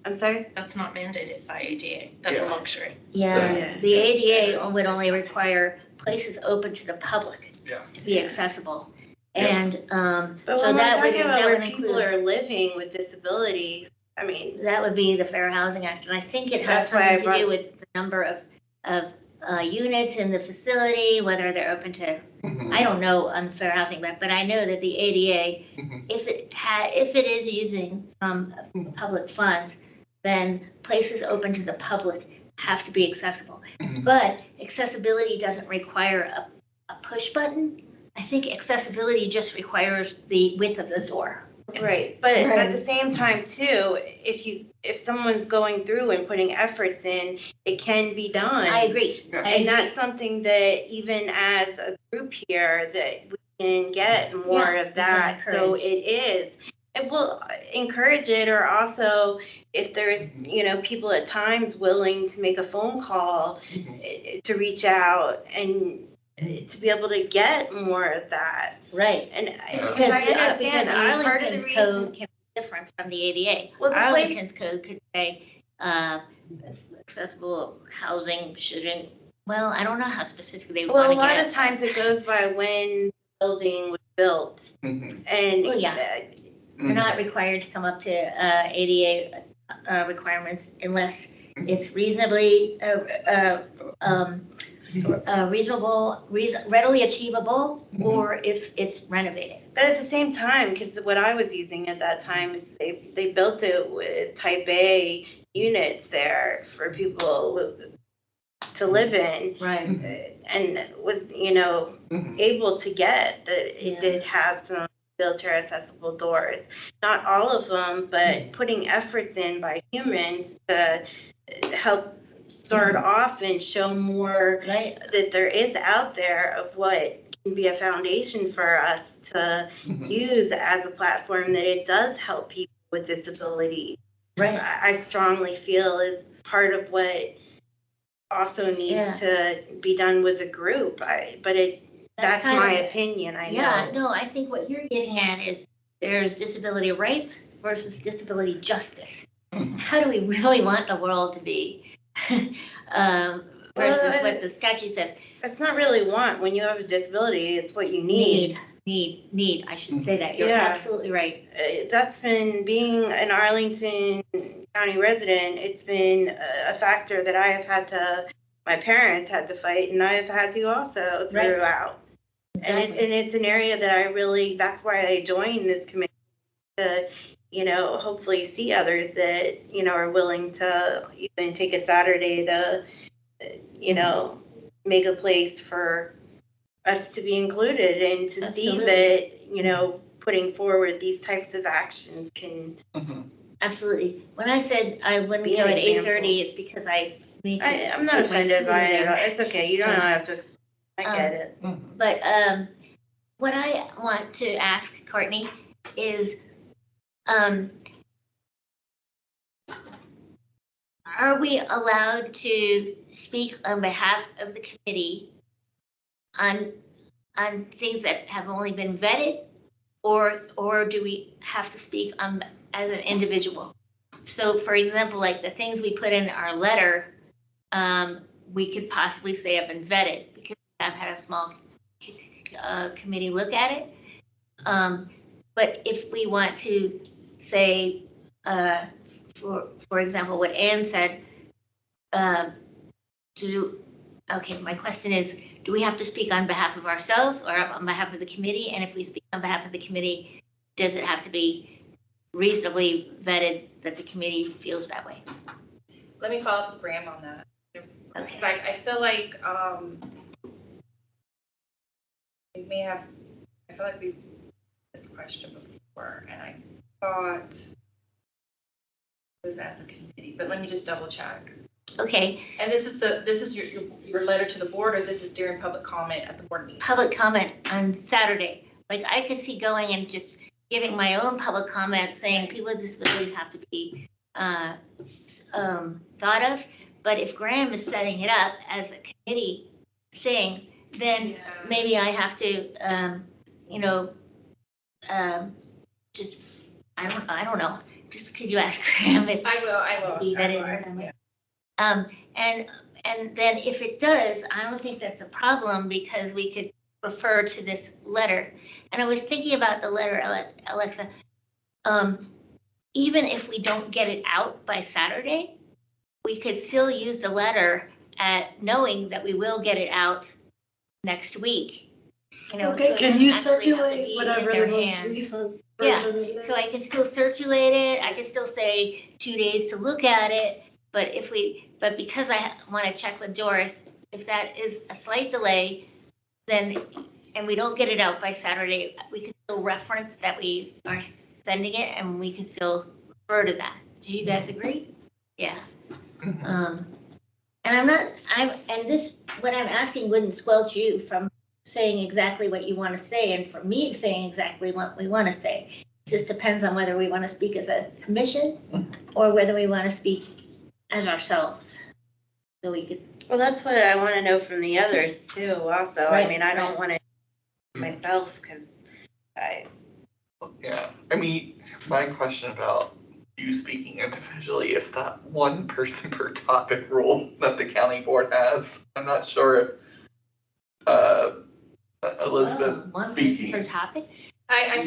I'm sorry? That's not mandated by ADA. That's a luxury. Yeah, the ADA would only require places open to the public to be accessible. And But so when we're that would talking about where people include, are living with disabilities, I mean. that would be the Fair Housing Act, and I think it has That's why something to do with the number of units in the facility, whether they're open to, I don't know on the Fair Housing Act, but I know that the ADA, if it is using some public funds, then places open to the public have to be accessible. But accessibility doesn't require a push button. I think accessibility just requires the width of the door. Right, but at the same time too, if someone's going through and putting efforts in, it can be done. I agree. And that's something that even as a group here, that we can get more Yeah, of that. So encourage. it is. It will encourage it, or also if there's, people at times willing to make a phone call to reach out and to be able to get more of that. Right. And Yeah. because I understand, Because I mean, part of the Arlington's reason. code can be different from the ADA. Well, the place- Arlington's code could say, accessible housing shouldn't, well, I don't know how specific they would Well, a want to lot get. of times it goes by when the building was built and. Well, yeah. They're not required to come up to ADA requirements unless it's reasonably readily achievable, or if it's renovated. But at the same time, because what I was using at that time is they built it with type A units there for people to live in. Right. And was, able to get that it did have some wheelchair accessible doors. Not all of them, but putting efforts in by humans to help start off and show more Right. that there is out there of what can be a foundation for us to use as a platform, that it does help people with disability. Right. I strongly feel is part of what also needs to be done with a group. That's kind my of- opinion, I know. Yeah, no, I think what you're getting at is there's disability rights versus disability justice. How do we really want the world to be? Versus what the statute says. It's not really want. When you have a disability, it's what you need. Need. I should say that. You're Yeah. absolutely right. That's been, being an Arlington County resident, it's been a factor that I have had to, my parents had to fight, and I've had to also throughout. Exactly. And it's an area that I really, that's why I joined this committee, to, hopefully see others that, are willing to even take a Saturday to, make a place for us to be included, and to Absolutely. see that, putting forward these types of actions can. Absolutely. When I said I wouldn't Be go an at example. 8:30, it's because I need to. I'm not take my offended by scooter it at all. there. It's okay. You don't So, have to explain. I get it. But what I want to ask Courtney is, are we allowed to speak on behalf of the committee on things that have only been vetted, or do we have to speak on as an individual? So, for example, like the things we put in our letter, we could possibly say have been vetted because I've had a small committee look at it. But if we want to say, for example, what Ann said, my question is, do we have to speak on behalf of ourselves or on behalf of the committee? And if we speak on behalf of the committee, does it have to be reasonably vetted that the committee feels that way? Let me follow up with Graham on that. Okay. I feel like we've this question before, and I thought it was as a committee, but let me just double check. Okay. And this is your letter to the board, or this is during public comment at the board meeting? Public comment on Saturday. Like, I could see going and just giving my own public comment saying people with disabilities have to be thought of. But if Graham is setting it up as a committee thing, then maybe I have to, just, I don't know. Just could you ask Graham if I will. be vetted in some way? And then if it does, I don't think that's a problem because we could refer to this letter. And I was thinking about the letter, Alexa. Even if we don't get it out by Saturday, we could still use the letter knowing that we will get it out next week. Okay, so it can doesn't you actually have to circulate be whatever in the their most hands. recent Yeah, version of this? so I can still circulate it. I can still say 2 days to look at it. But because I want to check with Doris, if that is a slight delay, then, and we don't get it out by Saturday, we can still reference that we are sending it and we can still refer to that. Do you guys agree? Yeah. And what I'm asking wouldn't squelch you from saying exactly what you want to say and for me saying exactly what we want to say. It just depends on whether we want to speak as a commission or whether we want to speak as ourselves. So we could. Well, that's what I want to know from the others too, also. I Right, mean, I don't right. want to myself because Yeah, I mean, my question about you speaking individually is that one person per topic rule that the county board has. I'm not sure if Elizabeth One person speaking. per topic? I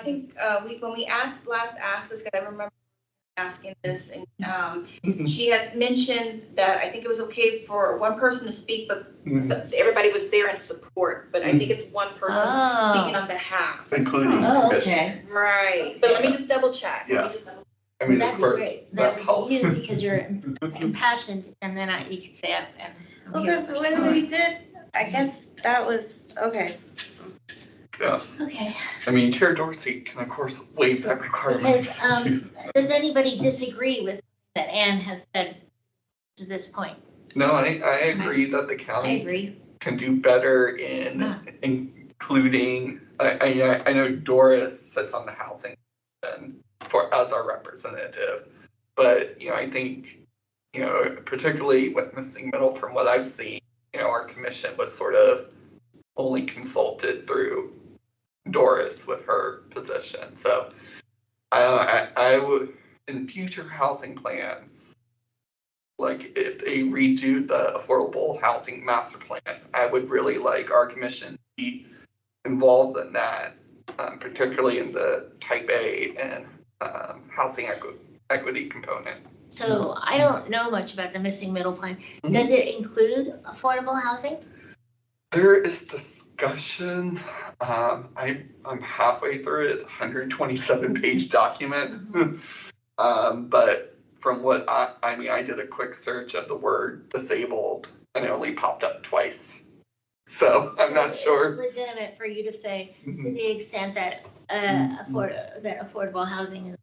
think when we last asked this, because I remember asking this, and she had mentioned that I think it was okay for one person to speak, but everybody was there in support, but I think it's one person speaking on behalf. Including Oh, commission. okay. Right, but let me just double check. Yeah. I Well, mean, that'd of be course, great. that That would helps. be you because you're impassioned, and then you can say, I'm well, here that's for what support. we did. I guess that was okay. Yeah, Okay, I mean, Chair Dorsey can of course waive that requirement. because, does anybody disagree with that Anne has said to this point? No, I agree that the I county agree. can do better in Huh. including, I know Doris sits on the housing commission as our representative, but, I think, particularly with missing middle, from what I've seen, our commission was sort of only consulted through Doris with her position. So I would, in future housing plans, like if they redo the affordable housing master plan, I would really like our commission to be involved in that, particularly in the type A and housing equity component. So I don't know much about the missing middle plan. Does it include affordable housing? There is discussions. I'm halfway through it. It's a 127-page document. But from what I did a quick search of the word disabled and it only popped up twice. So I'm not sure. It's legitimate for you to say to Mhm. the extent that that affordable housing is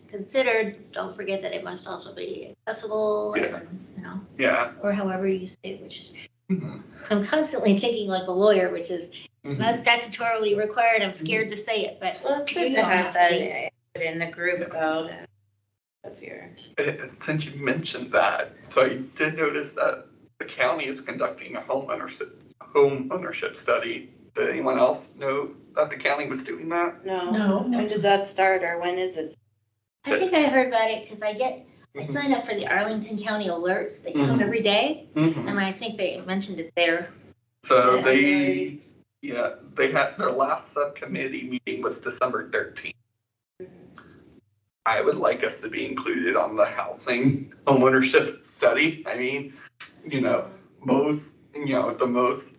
considered, don't forget that it must also be accessible Yeah. and, Yeah. or however you say it, which is, Mhm. I'm constantly thinking like a lawyer, which is Mhm. not statutorily required. I'm scared to say it, but Well, it's good you to don't have to be. that in the group though. Of your. Since you mentioned that, so I did notice that the county is conducting a home ownership study. Did anyone else know that the county was doing that? No. When did that start or when is it? I think I heard about it because I Mhm. signed up for the Arlington County alerts. They come every day, Mhm. and I think they mentioned it there. So Yeah, they had their last subcommittee meeting was December 13th. I would like us to be included on the housing homeownership study. I mean, most, the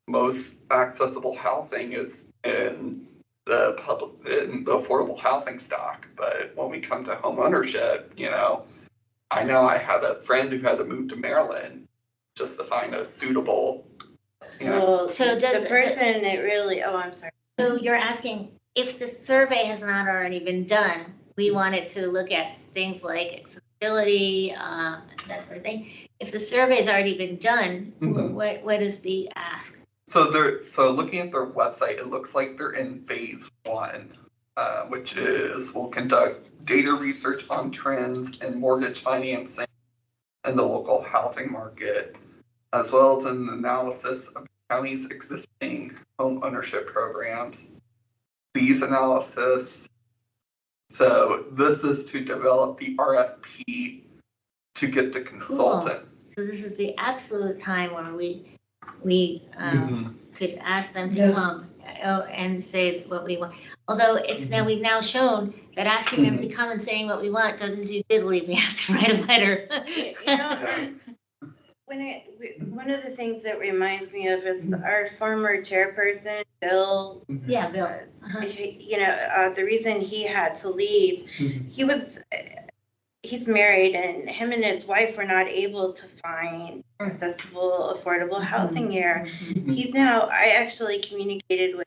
most accessible housing is in the affordable housing stock. But when we come to homeownership, I know I had a friend who had to move to Maryland just to find a suitable, Well, So the person it really, I'm sorry. So you're asking if the survey has not already been done, we wanted to look at things like accessibility, that sort of thing. If the survey's already been done, Mhm. what is the ask? So looking at their website, it looks like they're in phase 1, which is we'll conduct data research on trends in mortgage financing in the local housing market, as well as an analysis of the county's existing home ownership programs. These analysis. So this is to develop the RFP to get the consultant. So this is the absolute time where we could ask them to Yeah. come and say what we want. Although we've now shown that asking them to come and saying what we want doesn't do diddly. We have to write a letter. One of the things that reminds me of is our former chairperson, Bill. Yeah, Bill. The reason he had to leave, he's married and him and his wife were not able to find accessible, affordable housing here. I actually communicated with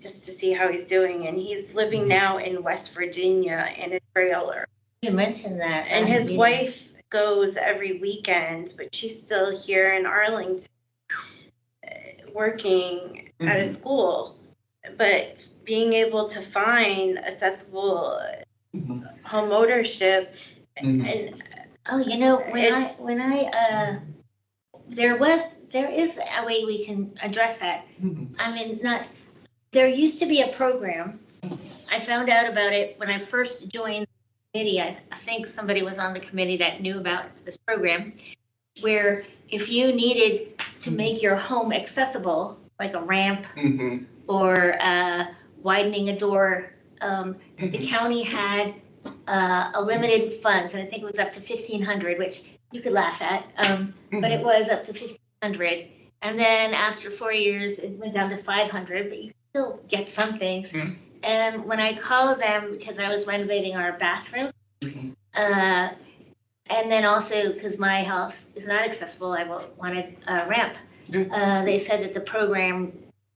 just to see how he's doing, and he's living now in West Virginia in a trailer. You mentioned that. And his wife goes every weekend, but she's still here in Arlington. working at a Mhm. school, but being able to find accessible Mhm. home ownership Mhm. and Oh, you know, It's- there is a way we can address that. Mhm. I mean, there used to be a program. I found out about it when I first joined the committee. I think somebody was on the committee that knew about this program, where if you needed to make your home accessible, like a ramp Mhm. or widening a door, the Mhm. county had a limited funds, and I think it was up to 1,500, which you could laugh at, but it was up to 1,500. And then after 4 years, it went down to 500, but you could still get some things. Mhm. And when I called them, because I was renovating our bathroom, Mhm. and then also because my house is not accessible, I wanted a ramp. Yeah. They said that the program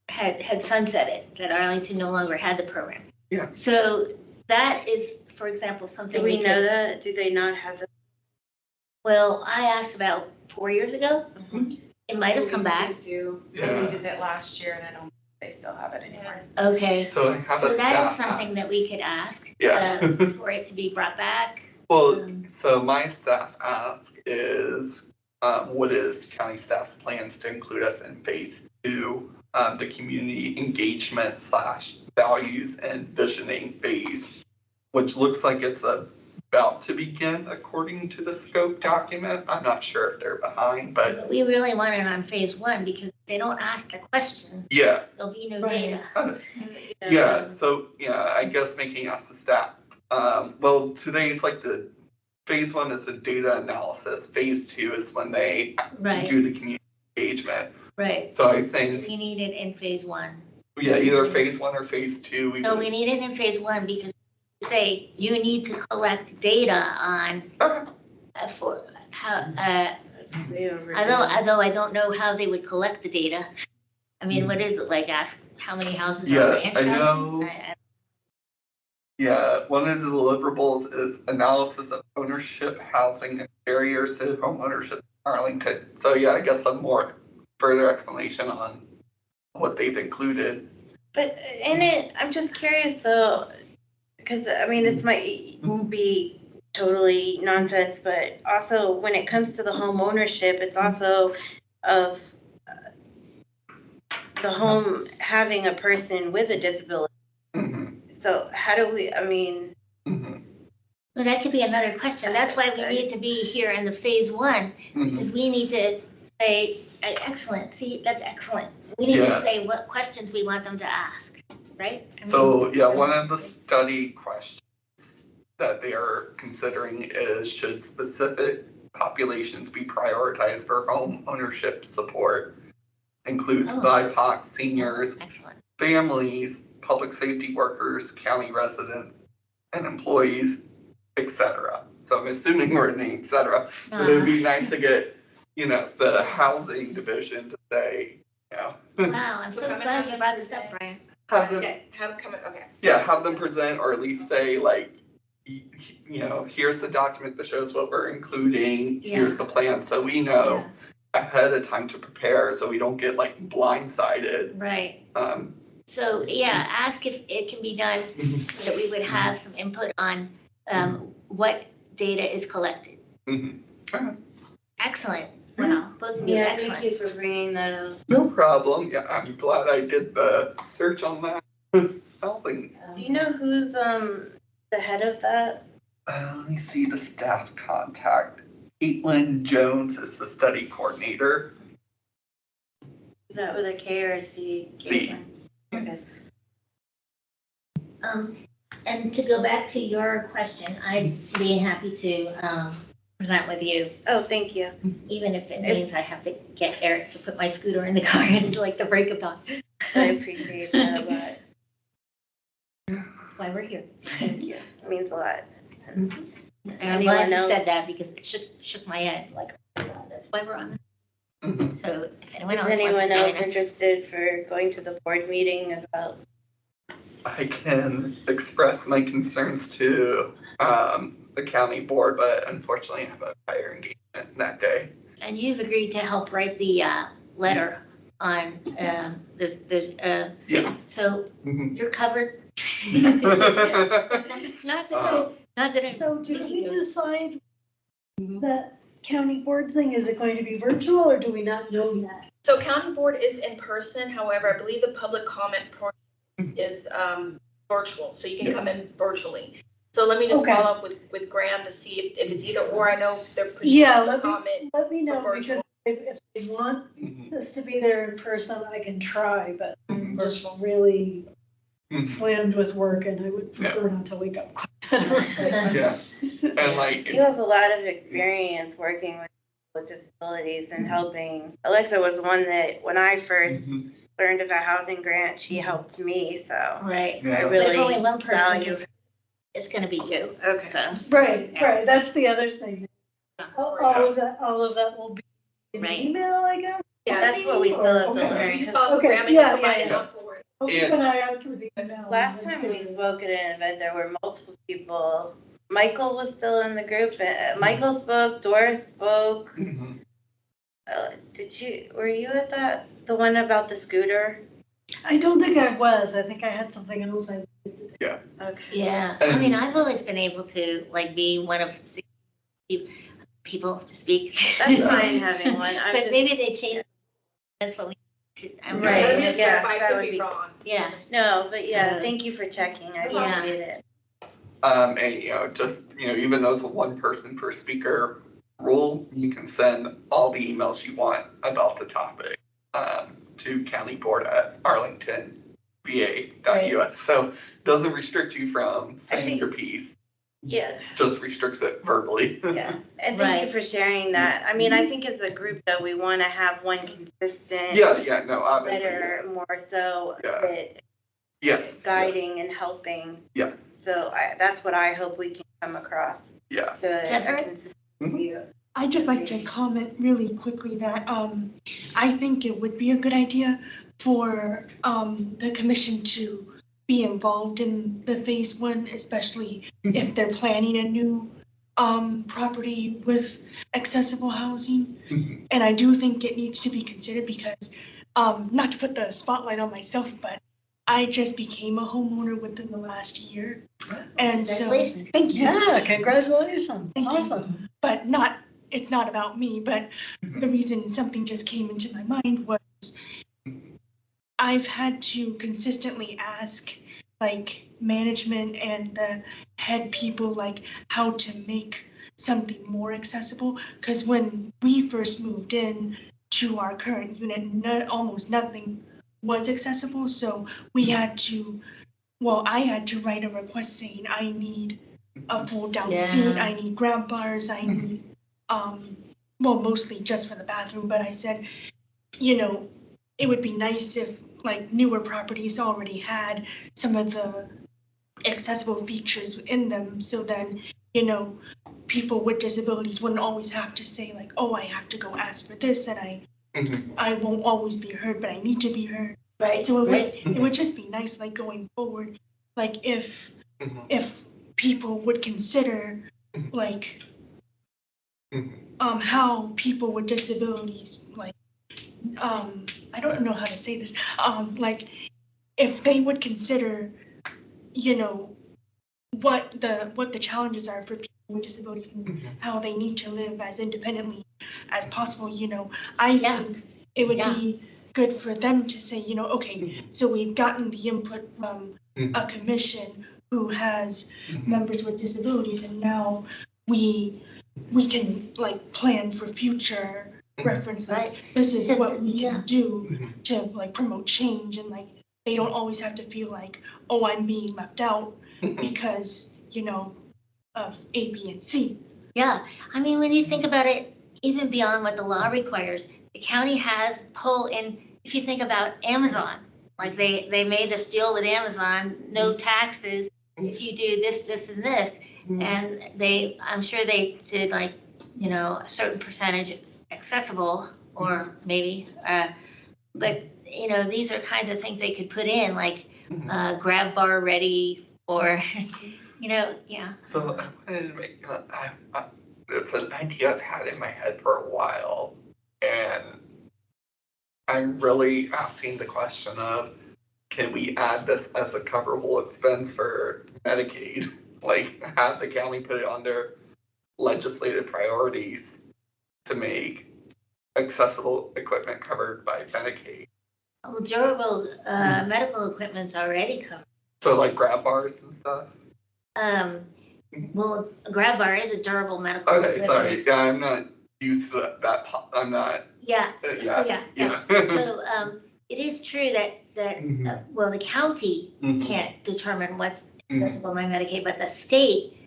had sunsetted, that Arlington no longer had the program. Yeah. So that is, for example, something do we know could- that? Do they not have the? Well, I asked about 4 years ago. It might have come back. They do. Yeah. We did it last year and I don't think they still have it anymore. Okay. So I have a So that is staff something that ask. we could ask. Yeah. For it to be brought back. Well, so my staff ask is, what is county staff's plans to include us in phase 2, the community engagement / values and visioning phase, which looks like it's about to begin according to the scope document. I'm not sure if they're behind, but But we really want it on phase 1 because if they don't ask the question, yeah. there'll be no Right. data. Yeah, so, I guess making us the staff. Well, today's like the phase 1 is the data analysis. Phase 2 is when they Right. do the community engagement. Right. So I think, We need it in phase 1. yeah, either phase 1 or phase 2. No, we need it in phase 1 because we say you need to collect data on for how, That's way over. although I don't know how they would collect the data. I mean, what is it, like ask how many houses are Yeah, ranch I houses? know. Yeah, one of the deliverables is analysis of ownership, housing, and barriers to home ownership in Arlington. So yeah, I guess a more further explanation on what they've included. But in it, I'm just curious though, because I mean, this might be totally nonsense, but also when it comes to the home ownership, it's also of the home having a person with a disability. Mhm. So how do we, I mean, Mhm. Well, that could be another question. That's why we need to be here in the phase 1, Mhm. because we need to say, excellent, see, that's excellent. We need to Yeah. say what questions we want them to ask, right? I mean, So, yeah, one of the study questions that they are considering is, should specific populations be prioritized for home ownership support? Includes Oh. BIPOC, seniors, Excellent. families, public safety workers, county residents, and employees, etc. So I'm assuming we're in the et cetera, but it would be nice to get, the housing division to say, Wow, I'm So so come and glad have you them brought this up, present. Brian. have them, Okay, have come, okay. have them present, or at least say like, here's the document that shows what we're including, here's the plan, so we know ahead of time to prepare, so we don't get like blindsided. Right. Um, So, yeah, ask if it can be done so that we would have some input on what data is collected. mhm. Excellent. Wow, both of you, yeah, excellent. thank you for bringing that up. No problem. Yeah, I'm glad I did the search on that. Housing. Do you know who's the head of that? Let me see the staff contact. Caitlin Jones is the study coordinator. Is that with a K or a C? C. Okay. And to go back to your question, I'd be happy to present with you, Oh, thank you. even if it means I have to get Eric to put my scooter in the car and like the break of dawn. I appreciate that a lot. That's why we're here. Thank you. It means a lot. And I'm Anyone glad you else? said that because it shook my head, like, oh my God, that's why we're on this. Mhm. So if anyone Is else wants to anyone join else us. interested for going to the board meeting about? I can express my concerns to the county board, but unfortunately I have a prior engagement that day. And you've agreed to help write the letter on, Yeah. so Mhm. you're covered. Not So- not that I'm. So did we decide that county board thing, is it going to be virtual or do we not know yet? So county board is in person, however, I believe the public comment portion is virtual, so you can come in virtually. So let me just Okay. follow up with Graham to see if it's either or. I know they're pushing Yeah, public let me, comment. let me know, for because if they want Mhm. this to be there in person, I can try, but I'm just Virtual. really Mhm. slammed with work and I would prefer not to wake up quite that early. Yeah, and like, You have a lot of experience working with disabilities and helping. Alexa was the one that, when I first Mhm. learned of a housing grant, she helped me, so Right. Yeah. I But really if only one person value. can, it's gonna be you, Okay. so. Right, that's the other thing. All of that will be in Right. email, I guess? Yeah, That's what we still have to Okay. learn. You 'cause saw the Okay, Graham and yeah, you provided yeah. on board. I'll keep an eye out for the email. Last time we spoke at an event, there were multiple people. Michael was still in the group. Michael spoke, Doris spoke. Mhm. Were you at that, the one about the scooter? I don't think I was, I think I had something else I. Okay. Yeah, I mean, I've always been able to like be one of 60 people to speak. That's fine having one. I'm But just- maybe they changed, that's what we, I'm Right, Let me right, just yes, clarify, I that could would be be- wrong. yeah. No, but yeah, So- thank you for checking. I Yeah. appreciate it. And just, even though it's a one person per speaker rule, you can send all the emails you want about the topic, to countyboard@arlingtonva.us. So doesn't restrict you from saying think- your piece, Yeah, just restricts it verbally. yeah. And thank you Right. for sharing that. I mean, I think as a group that we want to have one consistent Yeah, no, obviously. letter, more so Yeah. that Yes. guiding and helping. Yes, So that's what I hope we can come across yeah. to a Jennifer? consistency of. I'd just like to comment really quickly that I think it would be a good idea for the commission to be involved in the phase one, especially if they're planning a new property with accessible housing. Mhm. And I do think it needs to be considered because, not to put the spotlight on myself, but I just became a homeowner within the last year. And so, Congratulations. thank you. Yeah, congratulations, Thank you. awesome. But it's not about me, but the reason something just came into my mind was I've had to consistently ask like management and the head people like how to make something more accessible. Because when we first moved in to our current unit, almost nothing was accessible. So I had to write a request saying I need a fold down seat, Yeah. I need grab bars, I need, mostly just for the bathroom, but I said, it would be nice if like newer properties already had some of the accessible features in them, so then, people with disabilities wouldn't always have to say like, oh, I have to go ask for this, and Mhm. I won't always be heard, but I need to be heard. Right, So right. it would just be nice, like going forward, like if Mhm. people would consider like how people with disabilities like I don't know how to say this, like if they would consider, what the challenges are for people with disabilities and how they need to live as independently as possible, I Yeah. think it would Yeah. be good for them to say, okay, so we've gotten the input from a commission who has members with disabilities, and now we can like plan for future reference, like Right. this is Because, what we yeah. can do to like promote change, and like they don't always have to feel like, oh, I'm being left out because, of A, B, and C. Yeah, I mean, when you think about it, even beyond what the law requires, the county has pull in, if you think about Amazon, like they made this deal with Amazon, no taxes if you do this, this, and this. And I'm sure they did like, a certain percentage accessible, or maybe, but, these are kinds of things they could put in, like grab bar ready, or, yeah. So I wanted to make, it's an idea I've had in my head for a while, and I'm really asking the question of, can we add this as a coverable expense for Medicaid? Like, have the county put it under legislative priorities to make accessible equipment covered by Medicaid? Well, durable, medical equipment's already covered. So like grab bars and stuff? Well, a grab bar is a durable medical Okay, equipment. sorry, yeah, I'm not used to that, I'm not, Yeah, yeah. yeah. So, it is true that, well, the county can't determine what's accessible by Medicaid, but the state,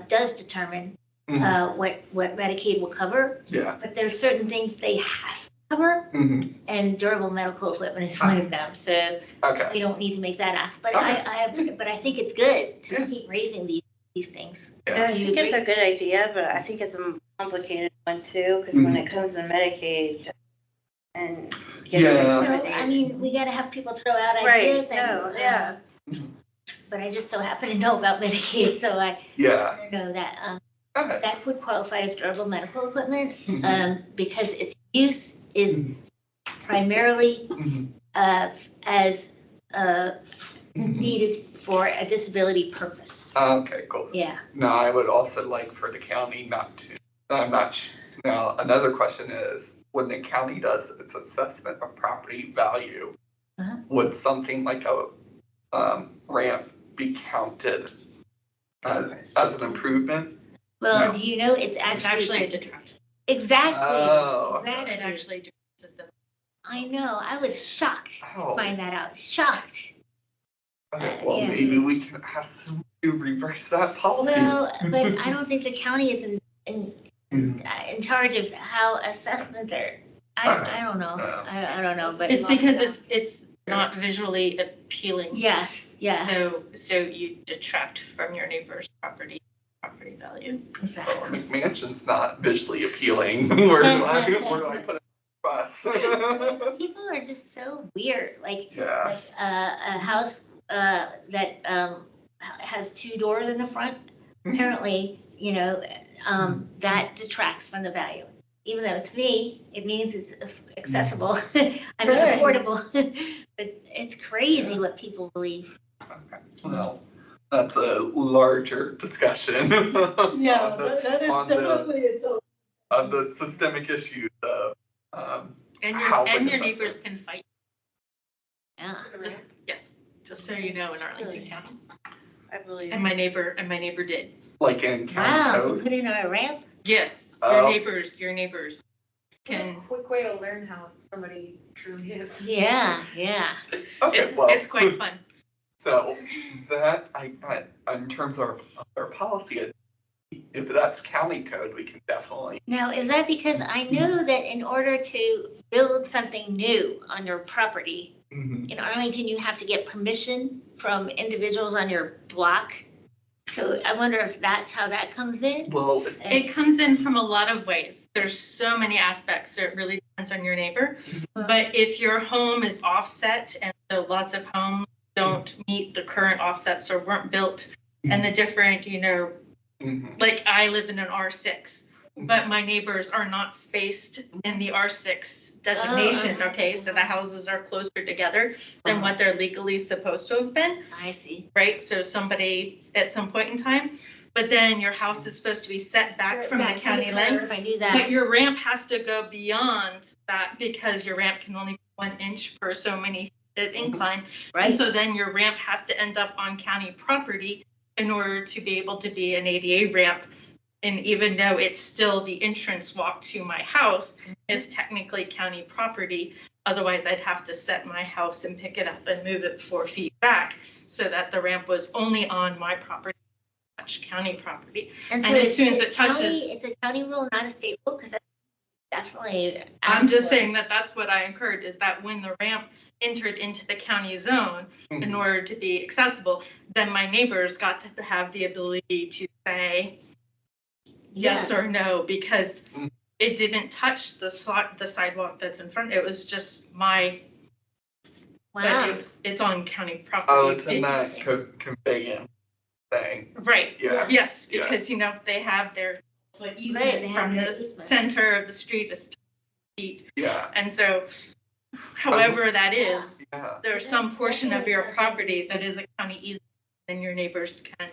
does determine, what Medicaid will cover. Yeah. But there's certain things they have to cover, and durable medical equipment is one of them, so Okay, we don't need to make that ask. But Okay. but I think it's good to Yeah. keep raising these things. And I Do you think it's agree? a good idea, but I think it's a complicated one too, because when it comes to Medicaid and getting Yeah. So, I accommodated. mean, we gotta have people throw out Right, ideas and, no, yeah. But I just so happen to know about Medicaid, so I yeah, know that, okay, that would qualify as durable medical equipment, because its use is primarily, as, needed for a disability purpose. okay, cool. Yeah. Now, I would also like for the county not to, now, another question is, when the county does its assessment of property value, would something like a ramp be counted as an improvement? Well, No. do you know, it's It's actually. actually a detractor. Exactly. Oh, okay. Exactly. It actually decreases the. I know, I was shocked to Oh. find that out, shocked. Okay, well, Yeah. maybe we can ask them to reverse that policy. Well, but I don't think the county is in charge of how assessments are. I don't know, I don't know, but. It's because it's not visually appealing. Yes, yeah, So you detract from your neighbor's property value. exactly. McMansion's not visually appealing. Where do I put it? Bus. People are just so weird, like Yeah. a house that has two doors in the front, apparently, that detracts from the value. Even though to me, it means it's accessible, I mean Right. affordable, but it's crazy what people believe. Okay. Well, that's a larger discussion. Yeah, on the, that is on the- definitely its own. on the systemic issues of And housing your assessment. neighbors can fight. Yeah. Just so you know, in Arlington County. I believe. And my neighbor did. Like in county Wow, to code. put in a ramp? Yes, Oh. your neighbors can. Quick way to learn how somebody truly is. Yeah. Okay, well. It's quite fun. So that I in terms of our policy, if that's county code, we can definitely. Now, is that because I know that in order to build something new on your property, in Arlington, you have to get permission from individuals on your block? So I wonder if that's how that comes in? Well, It comes in from a lot of ways. There's so many aspects, so it really depends on your neighbor. But if your home is offset, and so lots of homes don't meet the current offsets or weren't built, and the different, like I live in an R6, but my neighbors are not spaced in the R6 designation, okay? So the houses are closer together than what they're legally supposed to have been. I see. Right, so somebody at some point in time, but then your house is supposed to be set back from the county line. If I knew that. But your ramp has to go beyond that because your ramp can only be 1 inch per so many feet incline. Right. And so then your ramp has to end up on county property in order to be able to be an ADA ramp. And even though it's still the entrance walk to my house, it's technically county property. Otherwise, I'd have to set my house and pick it up and move it 4 feet back so that the ramp was only on my property, county property. And and as soon as it's it touches- It's a county rule, not a state rule, because that's definitely. I'm just saying that that's what I incurred, is that when the ramp entered into the county zone in order to be accessible, then my neighbors got to have the ability to say yes or no, because it didn't touch the sidewalk that's in front. It was just my, Wow. but it's on county property. oh, it's in that conveyance thing. Right. Yeah. Yes, Yeah. because, they have their Right, easement they have from their the easement. center of the street is 2 feet. Yeah. And so however that is, Yeah. there's some portion of your property that is a county easement, and your neighbors can.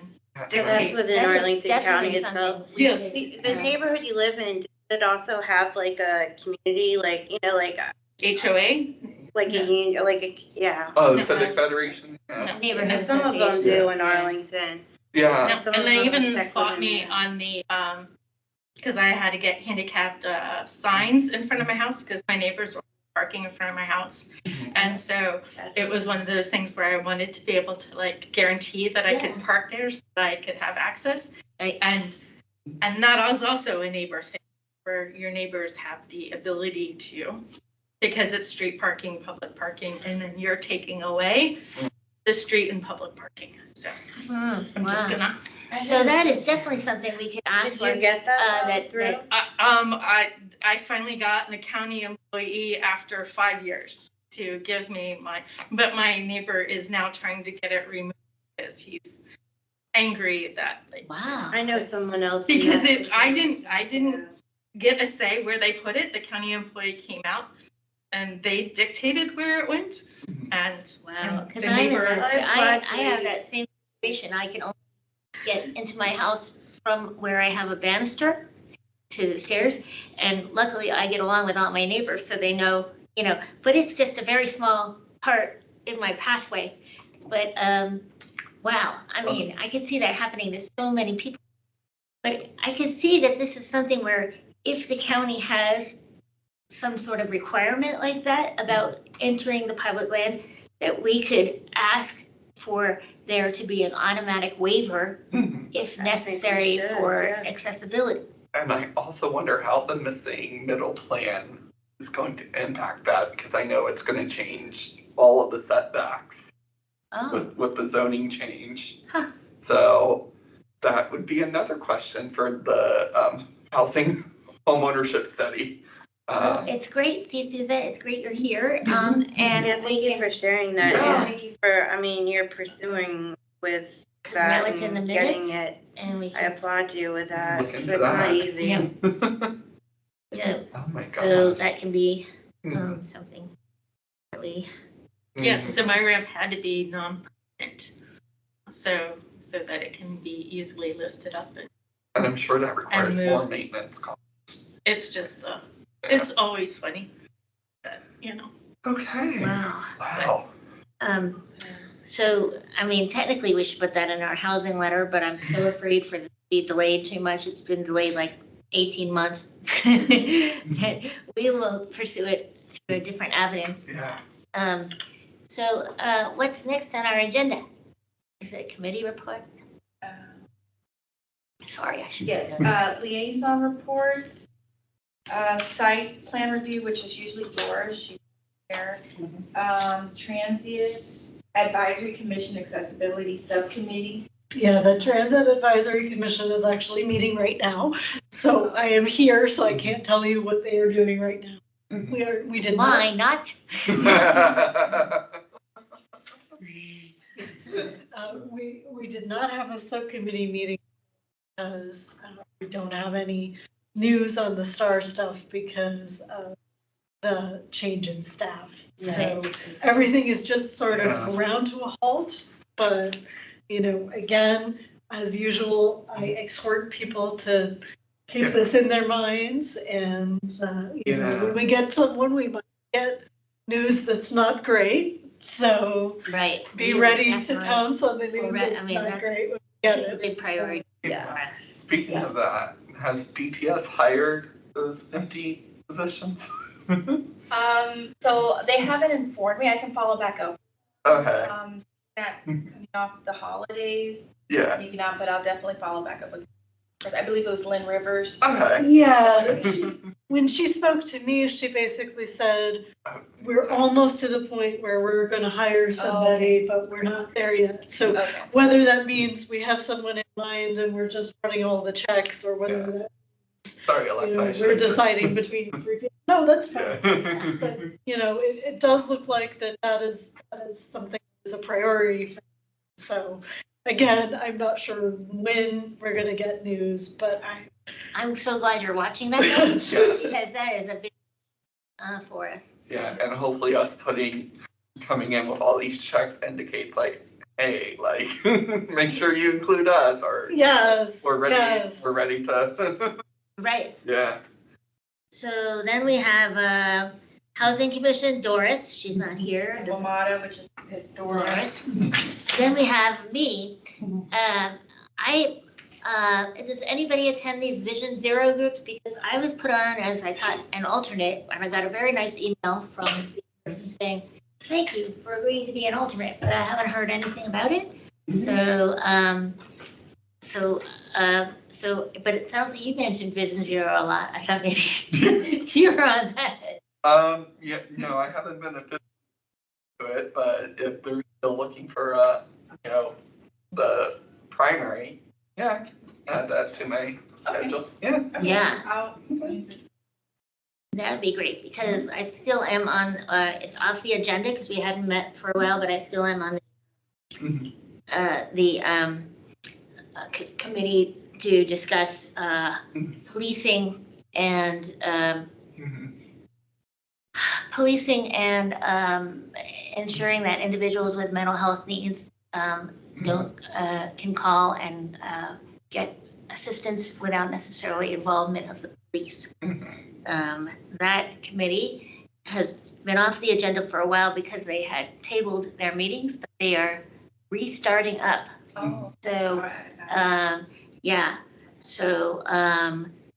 So that's within That is Arlington definitely County itself. something we Yes. could, The neighborhood you live in, does it also have like a community, like, you know, like HOA? like No. a union, like a, yeah. Oh, No. Civic Federation? Yeah. No. Neighborhood And some of them association. do in Yeah. Arlington. Yeah. No, Some and of they them even check fought with me them. on the, because I had to get handicapped signs in front of my house because my neighbors were parking in front of my house. And so it was one of those things where I wanted to be able to like guarantee that I could Yeah. park there so that I could have access. Right. And that was also a neighbor thing where your neighbors have the ability to, because it's street parking, public parking, and then you're taking away the street and public parking. So I'm just Wow. gonna. So that is definitely something we could ask Did for. you get that that- through? I finally got a county employee after 5 years to give me but my neighbor is now trying to get it removed because he's angry that like Wow. I know someone else. in because that I situation, didn't too. get a say where they put it. The county employee came out and they dictated where it went. And Wow, and because the I'm in neighbor- that, I have that same situation. I can only get into my house from where I have a banister to the stairs. And luckily I get along with all my neighbors, so they know, but it's just a very small part in my pathway. But, wow, I mean, I could see that happening to so many people. But I can see that this is something where if the county has some sort of requirement like that about entering the public lands, that we could ask for there to be an automatic waiver if necessary should, for yes. accessibility. And I also wonder how the missing middle plan is going to impact that, because I know it's gonna change all of the setbacks Oh, with the zoning change. Huh. So that would be another question for the housing homeownership study. well, it's great, see Suzette, it's great you're here, and Yeah, thank you for sharing that. Yeah. And thank you for, I mean, you're pursuing with 'cause now that it's in the and getting minutes, it. and we I can, applaud you with that. Look 'Cause into it's not that. easy. Yeah. yeah, Oh my so gosh. that can be, Mhm. something that we, yeah, Mhm. so my ramp had to be non-permanent. So that it can be easily lifted up. And I'm sure that requires And more moved. maintenance costs. It's just, it's always funny that, Okay. wow. Wow. So, I mean, technically, we should put that in our housing letter, but I'm so afraid for it to be delayed too much. It's been delayed like 18 months. We will pursue it through a different avenue. Yeah. So, what's next on our agenda? Is it committee report? Sorry, I should. Yes, liaison reports, site plan review, which is usually yours, she's there. Transient advisory commission accessibility subcommittee. Yeah, the Transit Advisory Commission is actually meeting right now. So I am here, so I can't tell you what they are doing right now. We did not. Why not? We did not have a subcommittee meeting because we don't have any news on the STAR stuff because of the change in staff. So everything is just sort of Yeah. ground to a halt. But, again, as usual, I exhort people to keep this in their minds. And, when we get when we might get news that's not great. So Right. be we ready to definitely- pounce on the news Well, I that's mean, not that's great when we get a it. big priority. Yeah. for us. Speaking of that, has DTS hired those empty positions? So they haven't informed me, I can follow back up. Okay. That coming off the holidays, Yeah. maybe not, but I'll definitely follow back up with, of course, I believe it was Lynn Rivers. Okay. Yeah, when she spoke to me, she basically said, we're almost to the point where we're gonna hire somebody, but we're not there yet. So Okay. whether that means we have someone in mind and we're just running all the checks, or whether Yeah. that, Sorry, Alexa. I we're should've- deciding between three people. No, that's fine. Yeah. But, it does look like that is something that is a priority. For me. So again, I'm not sure when we're gonna get news, but I'm so glad you're watching that though, Yeah. because that is a big, for us. So- Yeah, and hopefully us coming in with all these checks indicates like, hey, like, make sure you include us, or Yes, we're ready, yes. we're ready to, Right. yeah. So then we have Housing Commission, Doris, she's not here. Bomata, which is historic. Doris. Then we have me. Does anybody attend these Vision Zero groups? Because I was put on as, I thought, an alternate, and I got a very nice email from the person saying, thank you for agreeing to be an alternate, but I haven't heard anything about it. But it sounds like you mentioned Vision Zero a lot. I thought maybe you were on that. Yeah, no, I haven't been official to it, but if they're still looking for, the primary, yeah, I can add that to my schedule, yeah. Yeah. That'd be great, because I still am on, it's off the agenda because we hadn't met for a while, but I still am on the committee to discuss policing and ensuring that individuals with mental health needs can call and get assistance without necessarily involvement of the police. That committee has been off the agenda for a while because they had tabled their meetings, but they are restarting up. So, yeah, so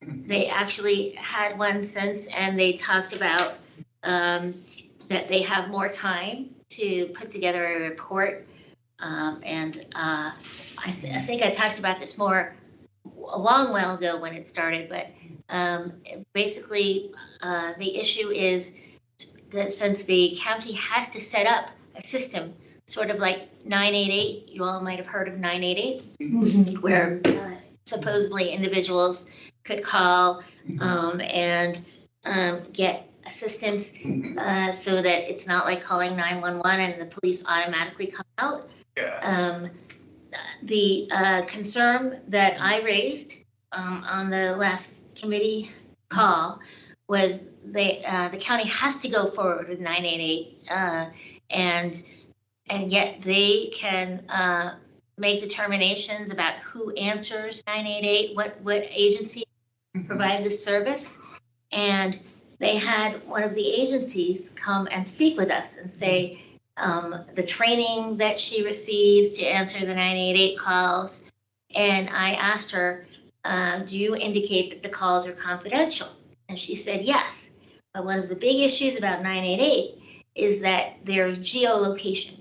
they actually had one since, and they talked about that they have more time to put together a report. I think I talked about this more a long while ago when it started, but basically the issue is that since the county has to set up a system, sort of like 988, you all might have heard of 988, where supposedly individuals could call and get assistance so that it's not like calling 911 and the police automatically come out. Yeah. The concern that I raised on the last committee call was the county has to go forward with 988, and yet they can make determinations about who answers 988, what agency provide the service. And they had one of the agencies come and speak with us and say the training that she receives to answer the 988 calls. And I asked her, do you indicate that the calls are confidential? And she said yes. But one of the big issues about 988 is that there's geolocation.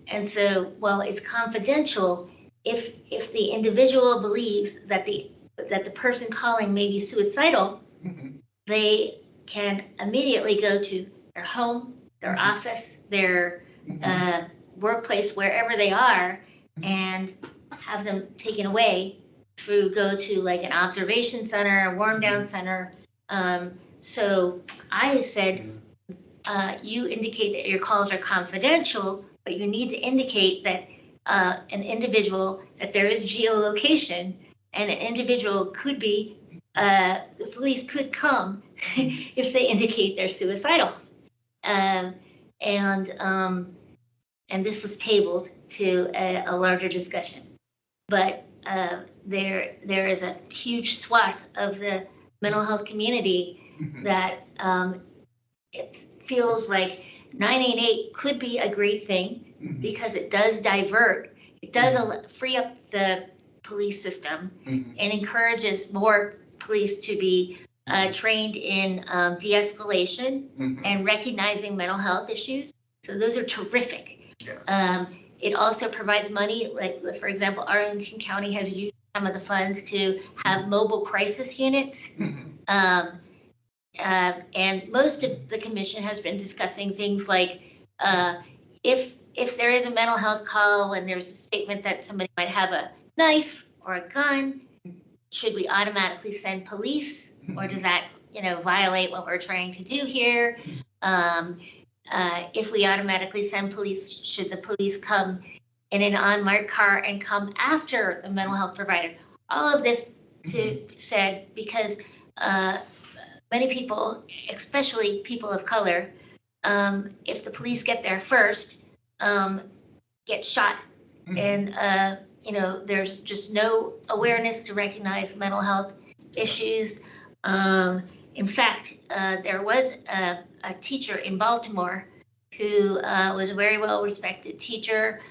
And so while it's confidential, if the individual believes that the person calling may be suicidal, they can immediately go to their home, their office, their workplace, wherever they are, and have them taken away go to like an observation center, a warm down center. So I said, you indicate that your calls are confidential, but you need to indicate that an individual, that there is geolocation, and an individual could be, the police could come if they indicate they're suicidal. And this was tabled to a larger discussion. But there is a huge swath of the mental health community that it feels like 988 could be a great thing because it does divert, it does free up the police system and encourages more police to be trained in de-escalation and recognizing mental health issues. So those are terrific. Yeah. It also provides money, like for example, Arlington County has used some of the funds to have mobile crisis units. And most of the commission has been discussing things like if there is a mental health call and there's a statement that somebody might have a knife or a gun, should we automatically send police, or does that violate what we're trying to do here? If we automatically send police, should the police come in an unmarked car and come after the mental health provider? All of this said because many people, especially people of color, if the police get there first, get shot. And, there's just no awareness to recognize mental health issues. In fact, there was a teacher in Baltimore who was a very well-respected teacher,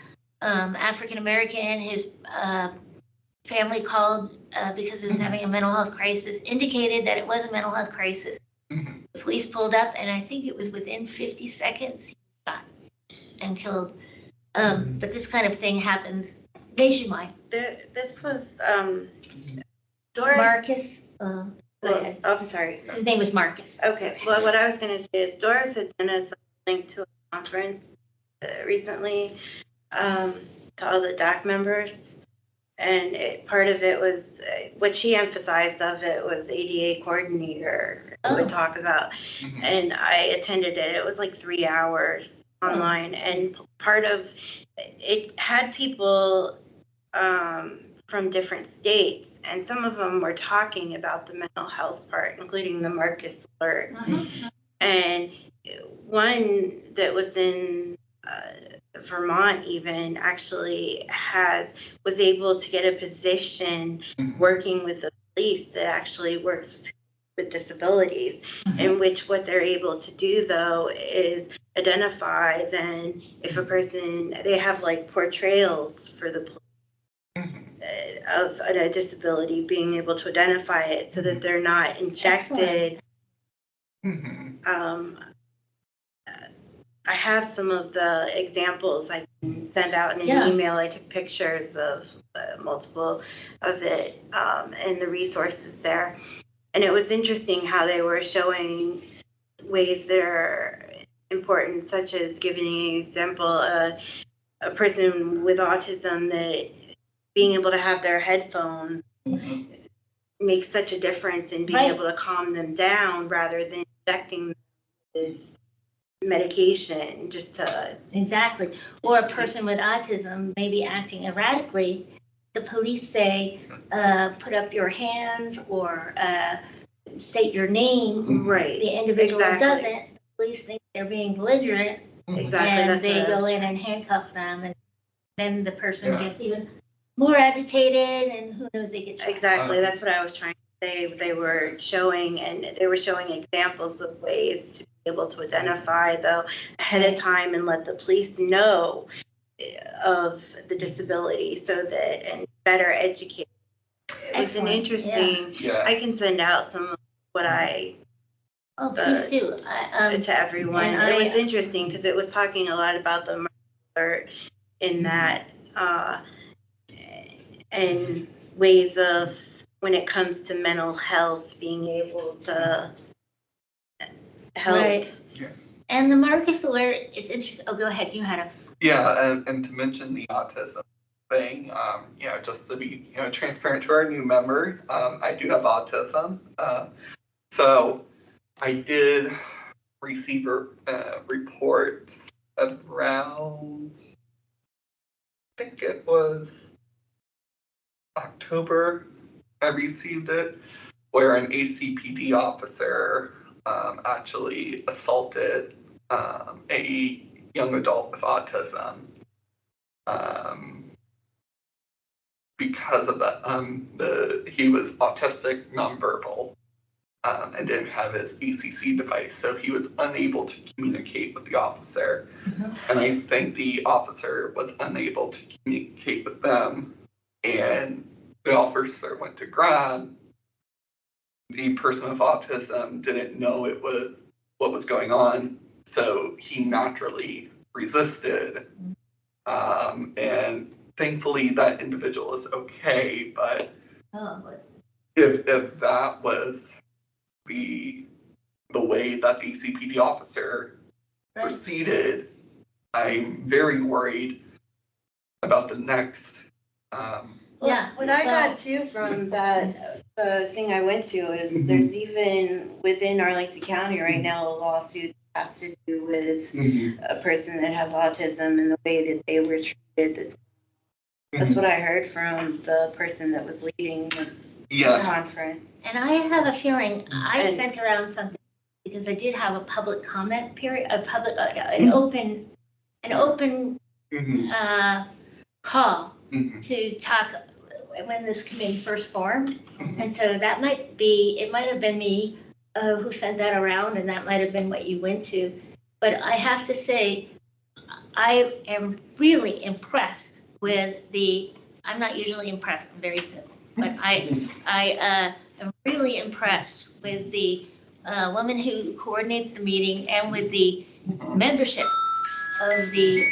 African-American. His family called because he was having a mental health crisis, indicated that it was a mental health crisis. The police pulled up, and I think it was within 50 seconds, he was shot and killed. But this kind of thing happens nationwide. This was, Doris. Marcus, go ahead. Oh, I'm sorry. His name was Marcus. Okay, well, what I was gonna say is Doris had sent us a link to a conference recently, to all the DAC members. And part of it was, what she emphasized of it was ADA coordinator would talk about. And I attended it. It was like 3 hours online. And part of it had people from different states. And some of them were talking about the mental health part, including the Marcus alert. And one that was in Vermont even actually was able to get a position working with the police that actually works with disabilities, in which what they're able to do though is identify then if a person, they have like portrayals for the of a disability, being able to identify it so that they're not injected. I have some of the examples I can send out in an email. I took pictures of multiple of it and the resources there. And it was interesting how they were showing ways that are important, such as giving an example, a person with autism that being able to have their headphones makes such a difference in being able to calm them down rather than injecting them with medication just to. Exactly. Or a person with autism may be acting erratically. The police say, put up your hands or state your name. Right. The individual doesn't. The police think they're being belligerent. Exactly. And they go in and handcuff them, and then the person gets even more agitated, and who knows, they get shot. Exactly. That's what I was trying to say. They were showing examples of ways to be able to identify though ahead of time and let the police know of the disability so that, and better educate. It was an interesting, I can send out some of what please do. To everyone. It was interesting because it was talking a lot about the alert in that and ways of when it comes to mental health, being able to help. Right. And the Marcus alert is interesting. Oh, go ahead. You had a. Yeah, and to mention the autism thing, just to be, transparent to our new member, I do have autism. So I did receive reports around, I think it was October, I received it, where an ACPD officer actually assaulted a young adult with autism. Because of that, he was autistic, nonverbal, and didn't have his ECC device, so he was unable to communicate with the officer. And I think the officer was unable to communicate with them, and the officer went to grab the person with autism, didn't know what was going on, so he naturally resisted. And thankfully that individual is okay, but if that was the way that the CPD officer proceeded, I'm very worried about the next. What I got too from that, the thing I went to is there's even within Arlington County right now a lawsuit that has to do with a person that has autism and the way that they were treated. This That's what I heard from the person that was leading this Yeah. conference. And I have a feeling, I And- sent around something, because I did have a public comment period, an open Mhm. call Mhm. to talk when this committee first formed. And so that might have been me who sent that around, and that might have been what you went to. But I have to say, I am really impressed with I'm not usually impressed, I'm very simple, but I am really impressed with the woman who coordinates the meeting and with the membership of the,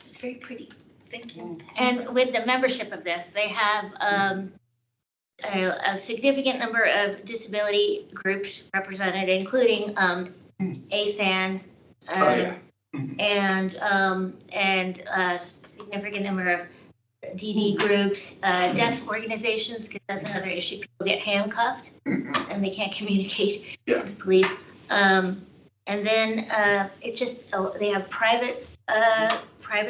it's very pretty. Thank you. And with the membership of this, they have a significant number of disability groups represented, including ASAN, Oh, yeah. and a significant number of DD groups, deaf organizations, because that's another issue. People get handcuffed and they can't communicate Yeah. with police. And then they have private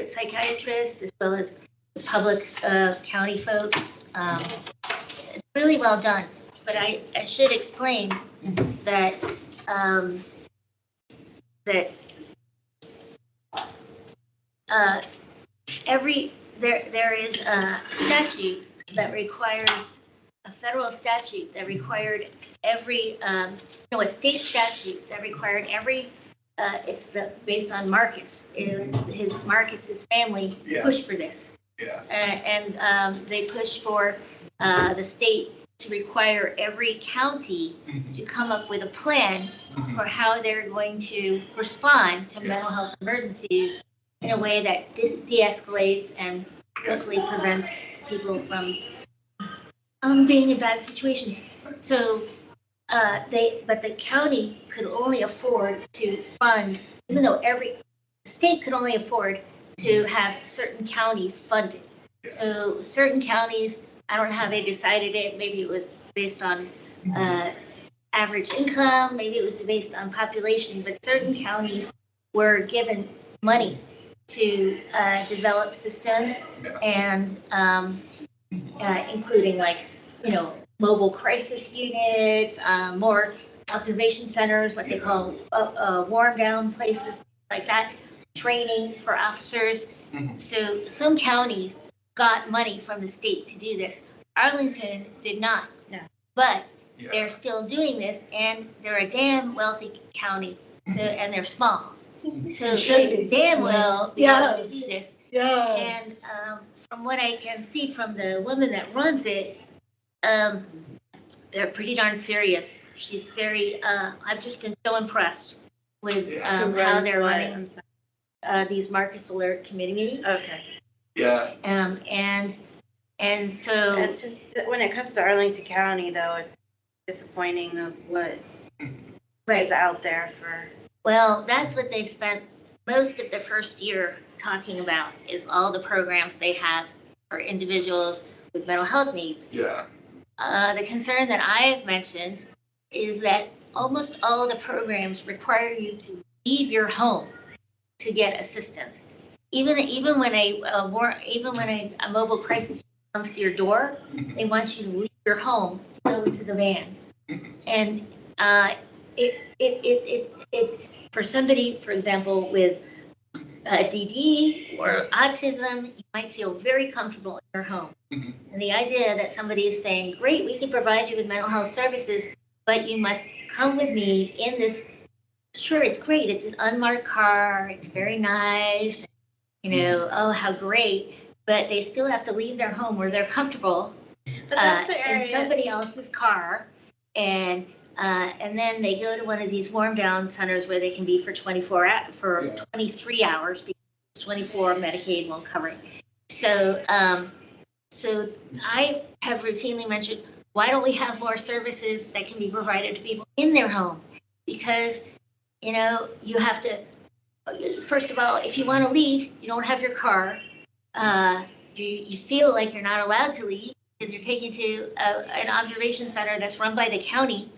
psychiatrists as well as public county folks. It's really well done, but I should explain that there is a statute that requires, a federal statute that required every, a state statute that required every, based on Marcus, Marcus's family Yeah. pushed for this. Yeah. And they pushed for the state to require every county to come up with a plan for how they're going to respond to mental health emergencies in a way that de-escalates and hopefully prevents people from being in bad situations. So but the county could only afford to fund, even though the state could only afford to have certain counties funded. So certain counties, I don't know how they decided it. Maybe it was based on average income, maybe it was based on population, but certain counties were given money to develop systems and including mobile crisis units, more observation centers, what they call warm down places, like that, training for officers. So some counties got money from the state to do this. Arlington did not. No. But they're still doing this, and they're a damn wealthy county, and they're small. So should they be. damn well be able to Yes. do this. Yes. And from what I can see from the woman that runs it, they're pretty darn serious. She's very, I've just been so impressed with Who how runs they're what? running I'm sorry. these Marcus Alert committee meetings. Okay. Yeah. And so. It's just, when it comes to Arlington County, though, it's disappointing of what is out there for. Well, that's what they've spent most of the first year talking about, is all the programs they have for individuals with mental health needs. Yeah. The concern that I've mentioned is that almost all the programs require you to leave your home to get assistance. Even when a mobile crisis comes to your door, they want you to leave your home to go to the van. And it for somebody, for example, with DD or autism, you might feel very comfortable in your home. And the idea that somebody is saying, great, we can provide you with mental health services, but you must come with me in this. Sure, it's great. It's an unmarked car. It's very nice. Oh, how great. But they still have to leave their home where they're comfortable But that's the in area. somebody else's car. And then they go to one of these warm down centers where they can be for 23 hours, because 24 Medicaid won't cover it. So I have routinely mentioned, why don't we have more services that can be provided to people in their home? Because, you have to, first of all, if you want to leave, you don't have your car. You feel like you're not allowed to leave because you're taken to an observation center that's run by the county.